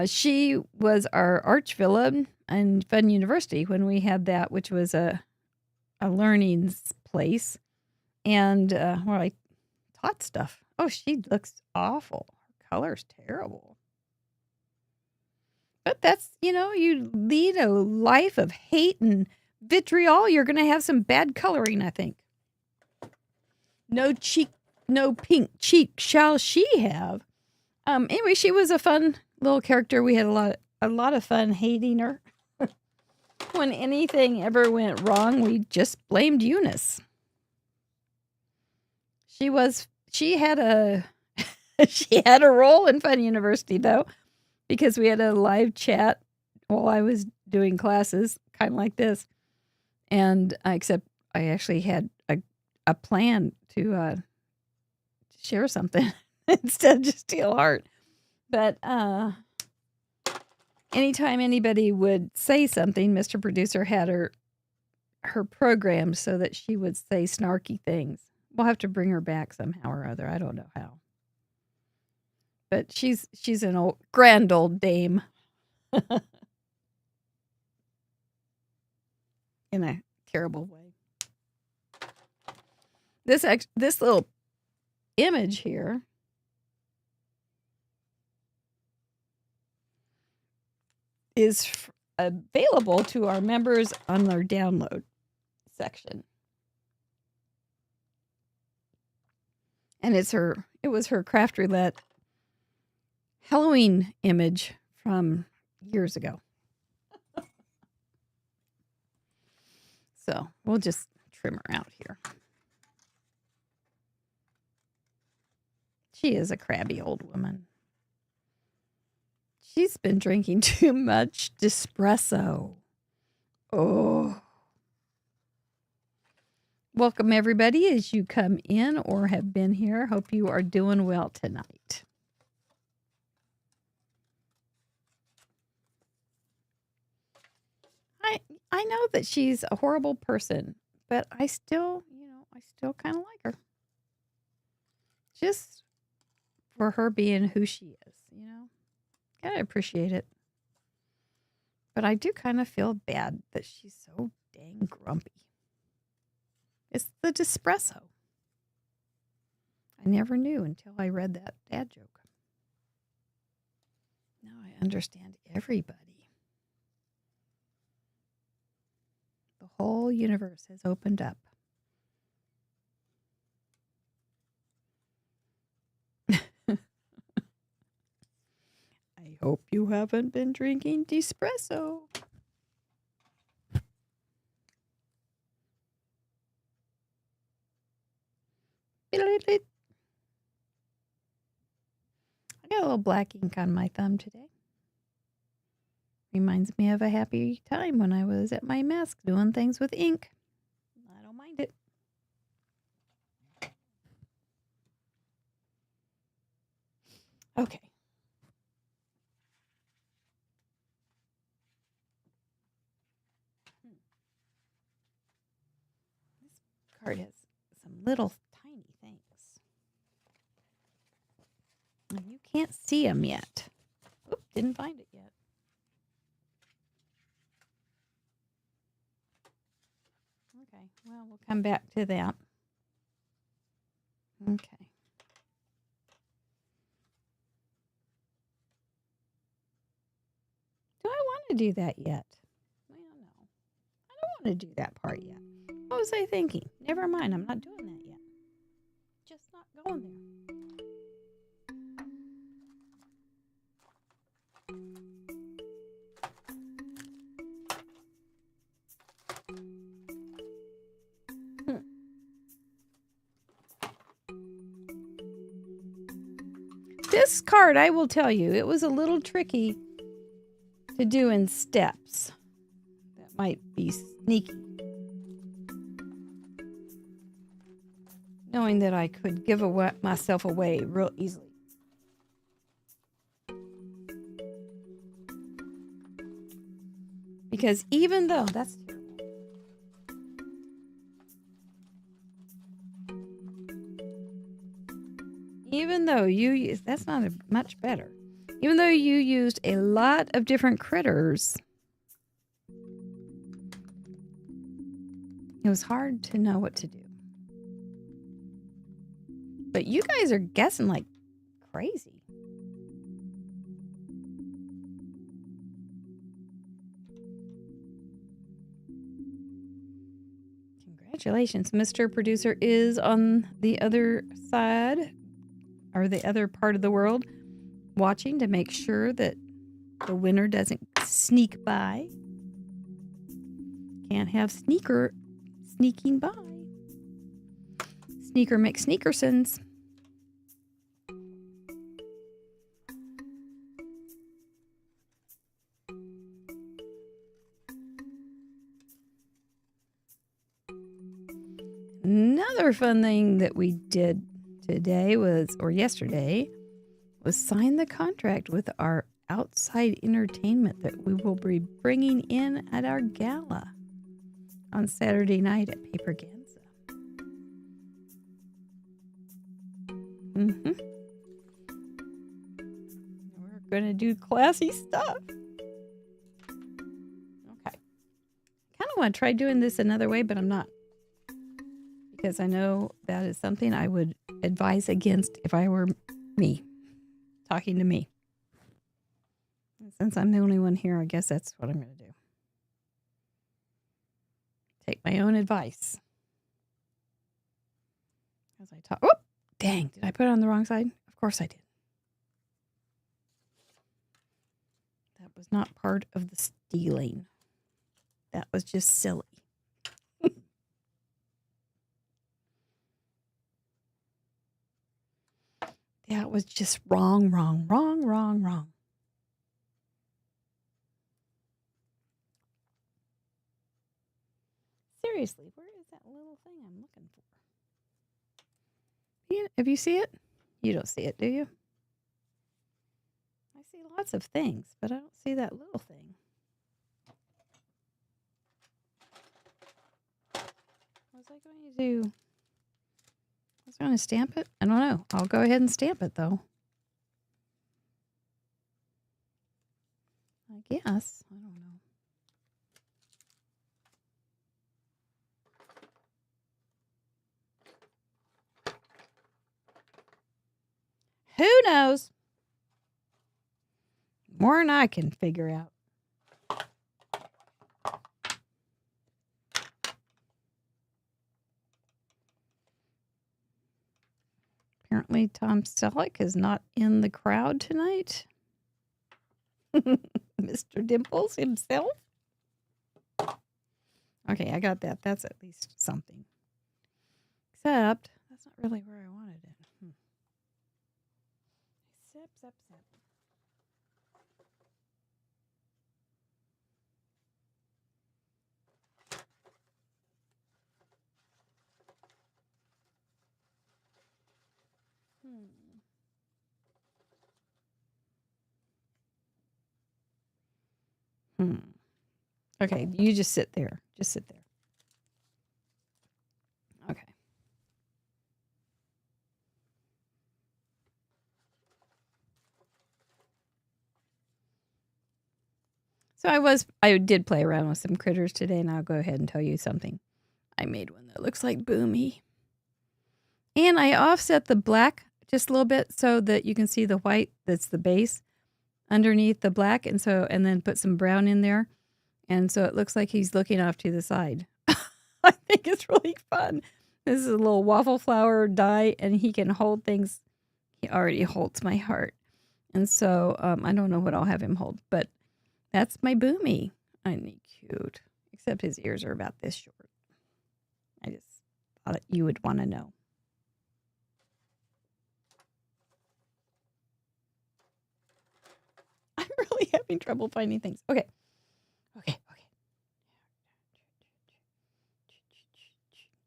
She was our arch villain in Fun University when we had that, which was a learning place, and where I taught stuff. Oh, she looks awful. Her color's terrible. But that's, you lead a life of hate and vitriol, you're going to have some bad coloring, I think. No pink cheek shall she have. Anyway, she was a fun little character. We had a lot of fun hating her. When anything ever went wrong, we just blamed Eunice. She had a role in Fun University, though, because we had a live chat while I was doing classes, kind of like this. And except I actually had a plan to share something instead of just steal art. But anytime anybody would say something, Mr. Producer had her programmed so that she would say snarky things. We'll have to bring her back somehow or other. I don't know how. But she's an grand old dame. In a terrible way. This little image here is available to our members on their download section. And it was her Craft Roulette Halloween image from years ago. So we'll just trim her out here. She is a crabby old woman. She's been drinking too much espresso. Oh. Welcome, everybody, as you come in or have been here. Hope you are doing well tonight. I know that she's a horrible person, but I still kind of like her. Just for her being who she is, Gotta appreciate it. But I do kind of feel bad that she's so dang grumpy. It's the espresso. I never knew until I read that dad joke. Now I understand everybody. The whole universe has opened up. We hope you haven't been drinking espresso. I got a little black ink on my thumb today. Reminds me of a happy time when I was at my mask doing things with ink. I don't mind it. Okay. This card has some little tiny things. And you can't see them yet. Oop, didn't find it yet. Okay, well, we'll come back to that. Okay. Do I want to do that yet? Well, no. I don't want to do that part yet. What was I thinking? Never mind, I'm not doing that yet. Just not going there. This card, I will tell you, it was a little tricky to do in steps. That might be sneaky. Knowing that I could give myself away real easily. Because even though, that's terrible. Even though you use, that's not much better. Even though you used a lot of different critters, it was hard to know what to do. But you guys are guessing like crazy. Congratulations. Mr. Producer is on the other side, or the other part of the world, watching to make sure that the winner doesn't sneak by. Can't have sneaker sneaking by. Sneaker McSneakersons. Another fun thing that we did today or yesterday, was sign the contract with our outside entertainment that we will be bringing in at our gala on Saturday night at Paper Ganza. We're going to do classy stuff. Okay. Kind of want to try doing this another way, but I'm not. Because I know that is something I would advise against if I were me, talking to me. And since I'm the only one here, I guess that's what I'm going to do. Take my own advice. As I talk. Oh, dang. Did I put it on the wrong side? Of course I did. That was not part of the stealing. That was just silly. That was just wrong. Seriously, where is that little thing I'm looking for? Have you see it? You don't see it, do you? I see lots of things, but I don't see that little thing. What was I going to do? I was going to stamp it? I don't know. I'll go ahead and stamp it, though. I guess. I don't know. Who knows? More than I can figure out. Apparently, Tom Selleck is not in the crowd tonight. Mr. Dimples himself. Okay, I got that. That's at least something. Except, that's not really where I wanted it. Sip, sip, sip. Okay, you just sit there. Just sit there. Okay. So I did play around with some critters today, and I'll go ahead and tell you something. I made one that looks like Boomy. And I offset the black just a little bit so that you can see the white that's the base underneath the black, and then put some brown in there. And so it looks like he's looking off to the side. I think it's really fun. This is a little waffle flower die, and he can hold things. He already holds my heart. And so I don't know what I'll have him hold, but that's my Boomy. Isn't he cute? Except his ears are about this short. I just thought you would want to know. I'm really having trouble finding things. Okay.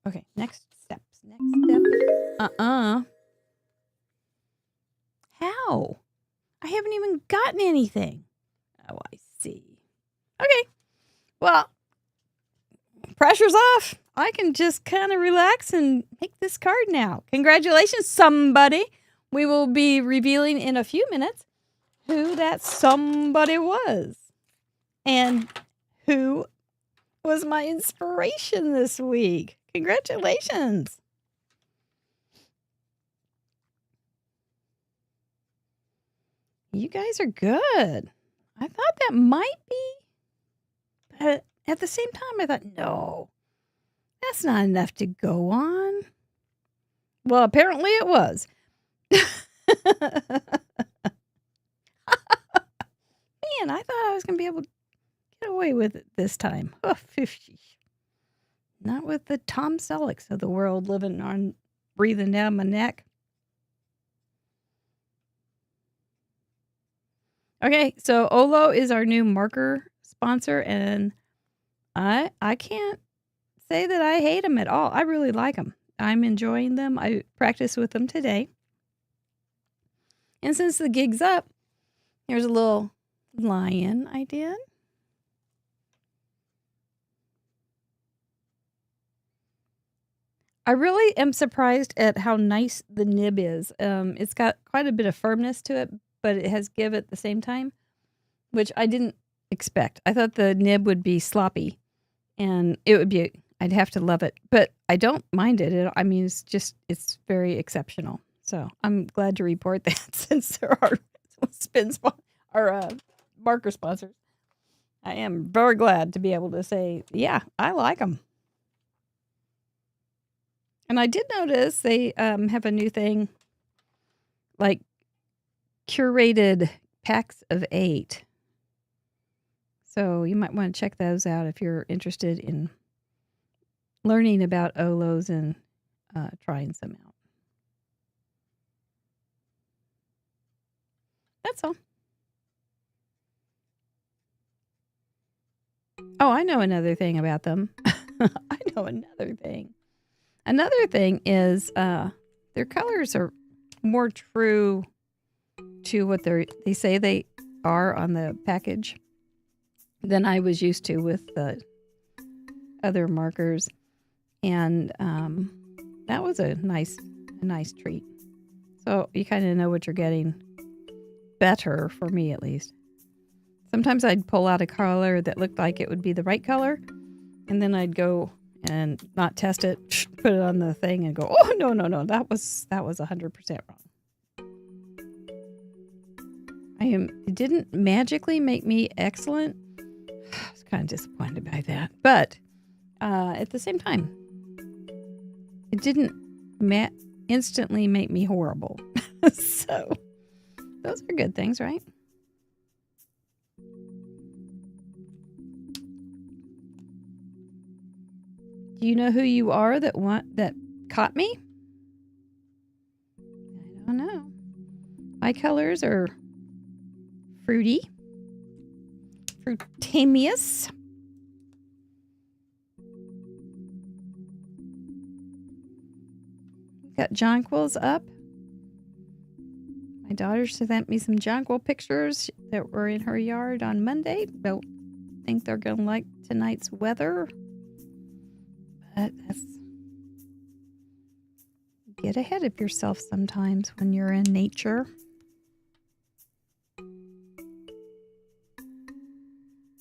Okay, next step. How? I haven't even gotten anything. Oh, I see. Okay. Well, pressure's off. I can just kind of relax and make this card now. Congratulations, somebody. We will be revealing in a few minutes who that somebody was and who was my inspiration this week. Congratulations. You guys are good. I thought that might be, but at the same time, I thought, no, that's not enough to go on. Well, apparently it was. Man, I thought I was going to be able to get away with it this time. Oh, 50. Not with the Tom Sellecks of the world breathing down my neck. Okay, so Olo is our new marker sponsor, and I can't say that I hate them at all. I really like them. I'm enjoying them. I practiced with them today. And since the gig's up, here's a little lion I did. I really am surprised at how nice the nib is. It's got quite a bit of firmness to it, but it has give at the same time, which I didn't expect. I thought the nib would be sloppy, and I'd have to love it, but I don't mind it. I mean, it's very exceptional. So I'm glad to report that since there are marker sponsors. I am very glad to be able to say, yeah, I like them. And I did notice they have a new thing, like curated packs of 8. So you might want to check those out if you're interested in learning about Olos and trying some out. That's all. Oh, I know another thing about them. I know another thing. Another thing is their colors are more true to what they say they are on the package than I was used to with the other markers. And that was a nice treat. So you kind of know what you're getting better, for me at least. Sometimes I'd pull out a color that looked like it would be the right color, and then I'd go and not test it, put it on the thing and go, oh, no, that was 100% wrong. It didn't magically make me excellent. I was kind of disappointed by that. But at the same time, it didn't instantly make me horrible. So those are good things, right? Do you know who you are that caught me? I don't know. My colors are fruity, fruitamious. Got jonquils up. My daughter sent me some jonquil pictures that were in her yard on Monday. Don't think they're going to like tonight's weather. But get ahead of yourself sometimes when you're in nature.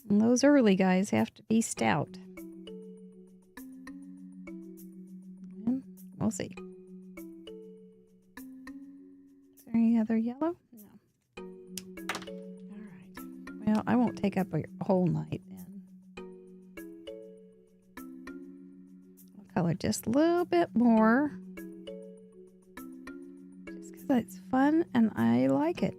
And those early guys have to be stout. And we'll see. Is there any other yellow? No. All right. Well, I won't take up a whole night then. I'll color just a little bit more. Just because it's fun and I like it.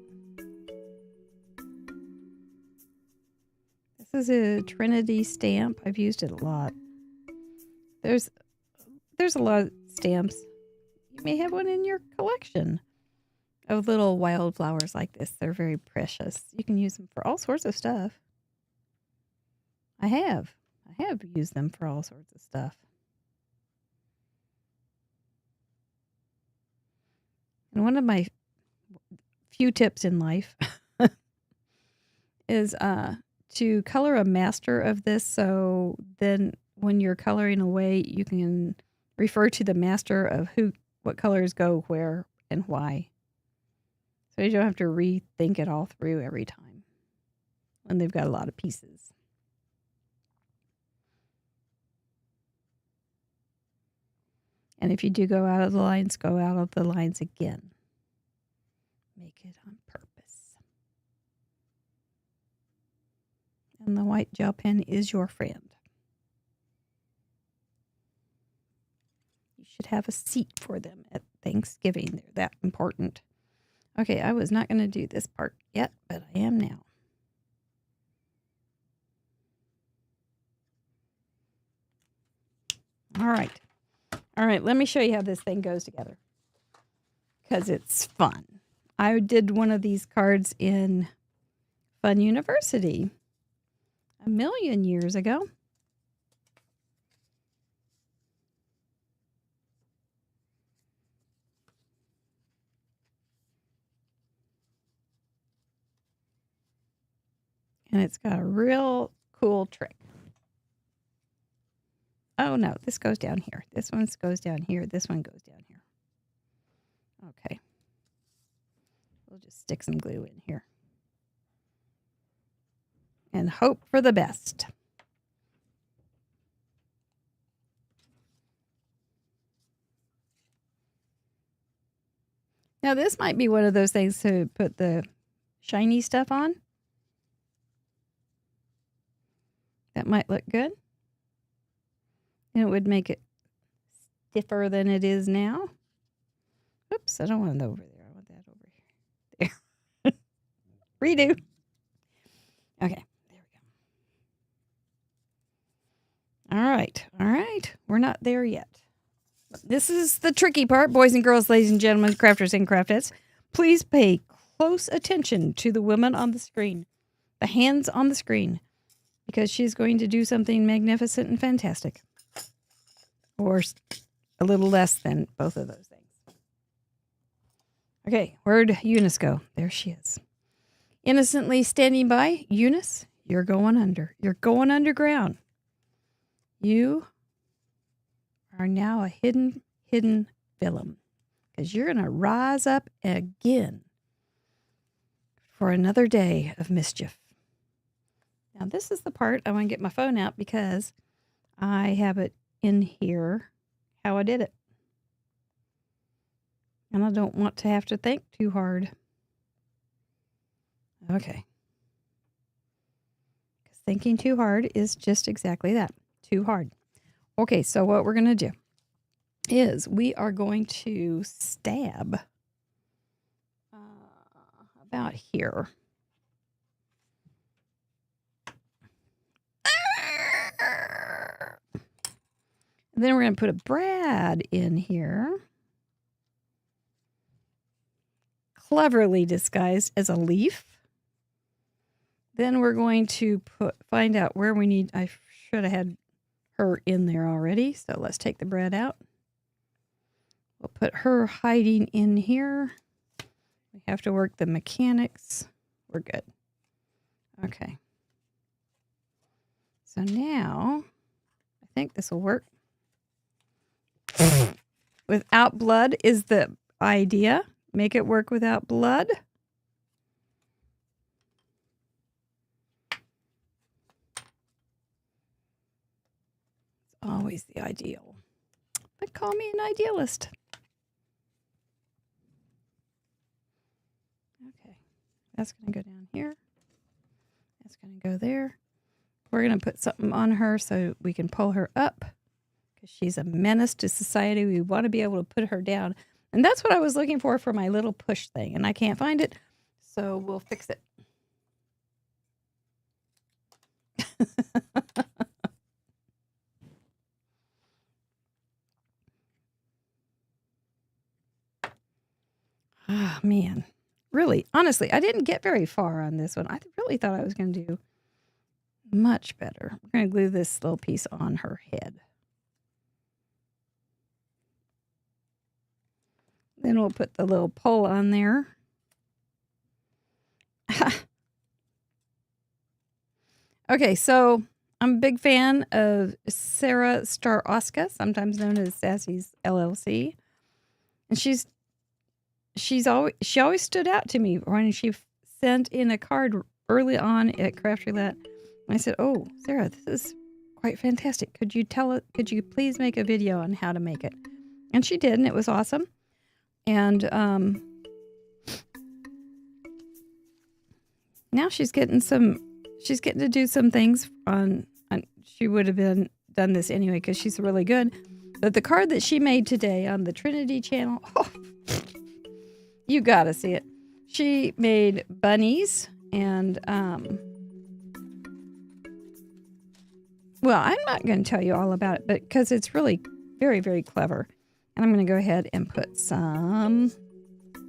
This is a Trinity stamp. I've used it a lot. There's a lot of stamps. You may have one in your collection of little wildflowers like this. They're very precious. You can use them for all sorts of stuff. I have used them for all sorts of stuff. And one of my few tips in life is to color a master of this, so then when you're coloring away, you can refer to the master of what colors go where and why. So you don't have to rethink it all through every time when they've got a lot of pieces. And if you do go out of the lines, go out of the lines again. Make it on purpose. And the white gel pen is your friend. You should have a seat for them at Thanksgiving. They're that important. Okay, I was not going to do this part yet, but I am now. All right, let me show you how this thing goes together, because it's fun. I did one of these cards in Fun University a million years ago. And it's got a real cool trick. Oh, no, this goes down here. This one goes down here. This one goes down here. Okay. We'll just stick some glue in here. And hope for the best. Now, this might be one of those things to put the shiny stuff on. That might look good. And it would make it stiffer than it is now. Oops, I don't want it over there. I want that over here. There. Redo. Okay, there we go. All right. We're not there yet. This is the tricky part, boys and girls, ladies and gentlemen, crafters and craftettes. Please pay close attention to the woman on the screen, the hands on the screen, because she's going to do something magnificent and fantastic. Or a little less than both of those things. Okay, where'd Eunice go? There she is. Innocently standing by. Eunice, you're going under. You're going underground. You are now a hidden villain, because you're going to rise up again for another day of mischief. Now, this is the part I want to get my phone out, because I have it in here how I did it. And I don't want to have to think too hard. Okay. Because thinking too hard is just exactly that. Too hard. Okay, so what we're going to do is we are going to stab about here. And then we're going to put a Brad in here. Cleverly disguised as a leaf. Then we're going to find out where we need. I should have had her in there already. So let's take the Brad out. We'll put her hiding in here. We have to work the mechanics. We're good. Okay. So now, I think this will work. Without blood is the idea. Make it work without blood. It's always the ideal. But call me an idealist. Okay. That's going to go down here. That's going to go there. We're going to put something on her so we can pull her up. Because she's a menace to society. We want to be able to put her down. And that's what I was looking for my little push thing. And I can't find it. So we'll fix it. Oh, man. Really, honestly, I didn't get very far on this one. I really thought I was going to do much better. We're going to glue this little piece on her head. Then we'll put the little pole on there. Okay, so I'm a big fan of Sarah Staroska, sometimes known as Sassy's LLC. And she always stood out to me when she sent in a card early on at Craft Roulette. And I said, "Oh, Sarah, this is quite fantastic. Could you please make a video on how to make it?" And she did, and it was awesome. And now she's getting to do some things on she would have done this anyway because she's really good. But the card that she made today on the Trinity channel, oh, you gotta see it. She made bunnies and well, I'm not going to tell you all about it, but because it's really very, very clever. And I'm going to go ahead and put some,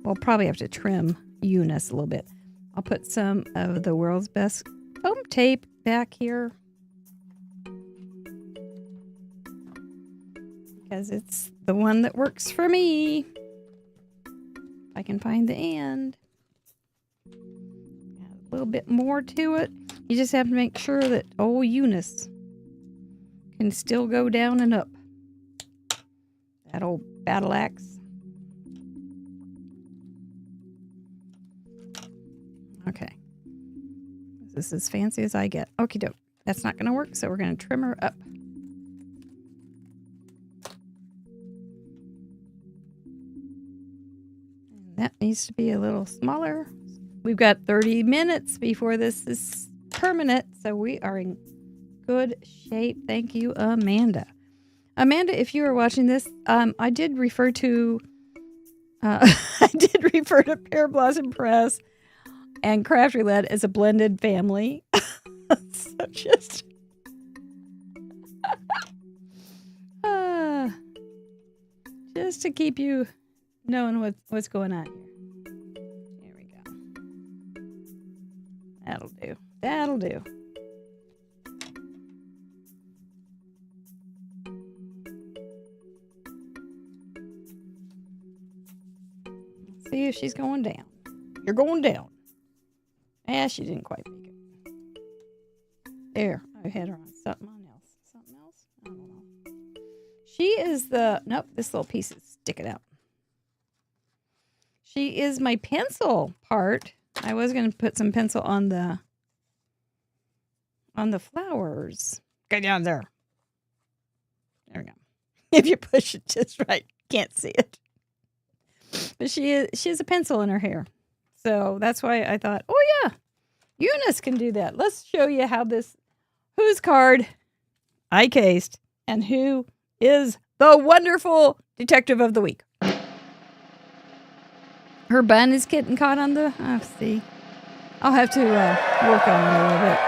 we'll probably have to trim Eunice a little bit. I'll put some of the world's best foam tape back here. Because it's the one that works for me. If I can find the end. Add a little bit more to it. You just have to make sure that old Eunice can still go down and up. That old battle axe. Okay. This is as fancy as I get. Okie doke. That's not going to work, so we're going to trim her up. And that needs to be a little smaller. We've got 30 minutes before this is permanent, so we are in good shape. Thank you, Amanda. Amanda, if you are watching this, I did refer to Pear Blossom Press and Craft Roulette as a blended family. So just just to keep you knowing what's going on here. Here we go. That'll do. That'll do. See if she's going down. You're going down. Yeah, she didn't quite make it. There. I had her on something else. Something else? I don't know. She is nope, this little piece is sticking out. She is my pencil part. I was going to put some pencil on the flowers. Go down there. There we go. If you push it just right, can't see it. But she has a pencil in her hair. So that's why I thought, oh yeah, Eunice can do that. Let's show you how whose card I cased and who is the wonderful detective of the week. Her bun is getting caught on the, see. I'll have to work on it a little bit.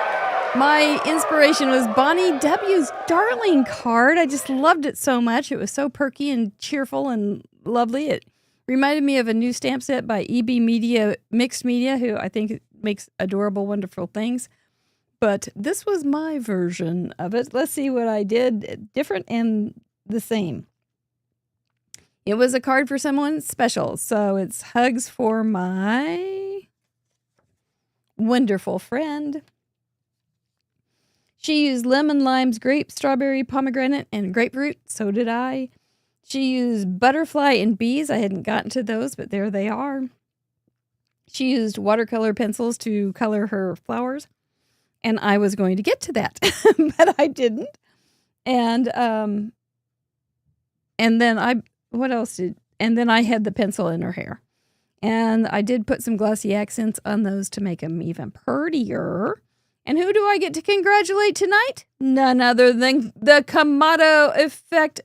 My inspiration was Bonnie W.'s Darling card. I just loved it so much. It was so perky and cheerful and lovely. It reminded me of a new stamp set by EB Media, Mixed Media, who I think makes adorable, wonderful things. But this was my version of it. Let's see what I did different and the same. It was a card for someone special. So it's hugs for my wonderful friend. She used lemon, limes, grape, strawberry, pomegranate, and grapefruit. So did I. She used butterfly and bees. I hadn't gotten to those, but there they are. She used watercolor pencils to color her flowers. And I was going to get to that, but I didn't. And then and then I had the pencil in her hair. And I did put some glossy accents on those to make them even prettier. And who do I get to congratulate tonight? None other than the Kamado Effect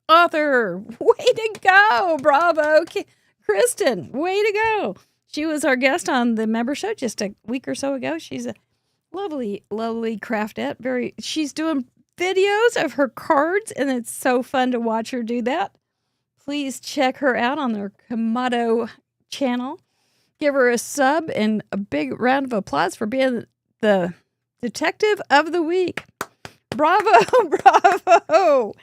author. Way to go. Bravo. Kristen, way to go. She was our guest on the member show just a week or so ago. She's a lovely, lovely craftette. She's doing videos of her cards, and it's so fun to watch her do that. Please check her out on her Kamado channel. Give her a sub and a big round of applause for being the detective of the week. Bravo, bravo.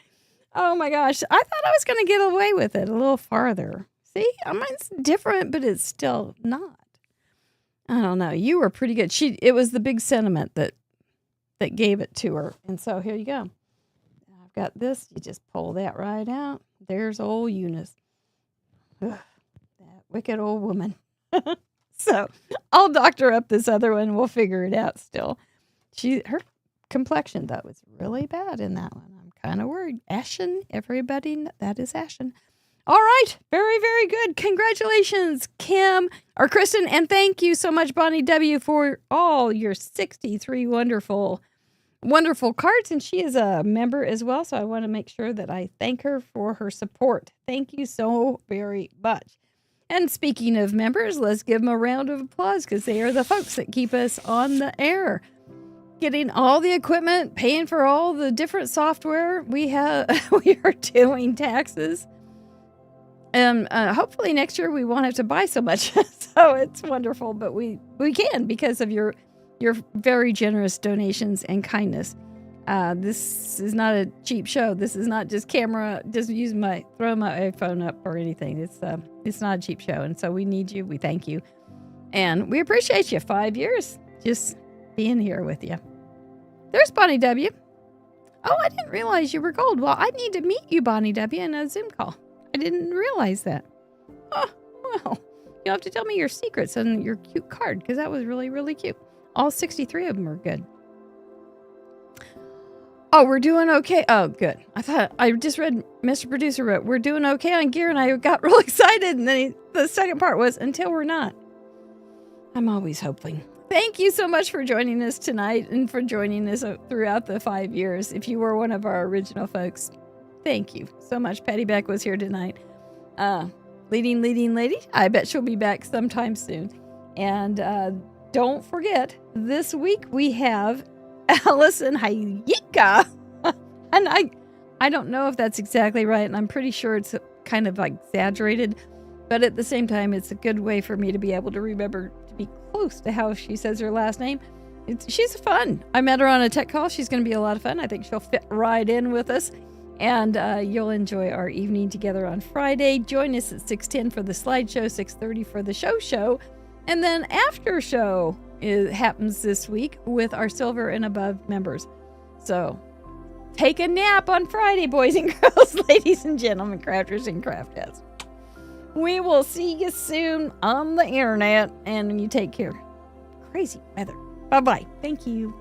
Oh my gosh. I thought I was going to get away with it a little farther. See, mine's different, but it's still not. I don't know. You were pretty good. It was the big sentiment that gave it to her. And so here you go. I've got this. You just pull that right out. There's old Eunice. Ugh, that wicked old woman. So I'll doctor up this other one. We'll figure it out still. Her complexion, though, is really bad in that one. I'm kind of worried. Ashen, everybody, that is ashen. All right. Very, very good. Congratulations, Kim or Kristen. And thank you so much, Bonnie W., for all your 63 wonderful, wonderful cards. And she is a member as well. So I want to make sure that I thank her for her support. Thank you so very much. And speaking of members, let's give them a round of applause because they are the folks that keep us on the air. Getting all the equipment, paying for all the different software we have. We are doing taxes. And hopefully next year we won't have to buy so much. So it's wonderful, but we can because of your very generous donations and kindness. This is not a cheap show. This is not just camera, just throw my iPhone up or anything. It's not a cheap show. And so we need you. We thank you. And we appreciate you. 5 years just being here with you. There's Bonnie W. Oh, I didn't realize you were gold. Well, I need to meet you, Bonnie W, in a Zoom call. I didn't realize that. Oh, well, you'll have to tell me your secrets and your cute card because that was really, really cute. All 63 of them are good. Oh, we're doing okay. Oh, good. I just read Mr. Producer wrote, we're doing okay on gear, and I got real excited. And then the second part was, until we're not. I'm always hoping. Thank you so much for joining us tonight and for joining us throughout the 5 years. If you were one of our original folks, thank you so much. Patty Beck was here tonight. Leading lady. I bet she'll be back sometime soon. And don't forget, this week we have Allison Hayika. And I don't know if that's exactly right, and I'm pretty sure it's kind of like exaggerated, but at the same time, it's a good way for me to be able to remember to be close to how she says her last name. She's fun. I met her on a tech call. She's going to be a lot of fun. I think she'll fit right in with us, and you'll enjoy our evening together on Friday. Join us at 6:10 for the slideshow, 6:30 for the show, and then after show happens this week with our silver and above members. So take a nap on Friday, boys and girls, ladies and gentlemen, crafters and craftettes. We will see you soon on the internet, and you take care. Crazy weather. Bye-bye. Thank you.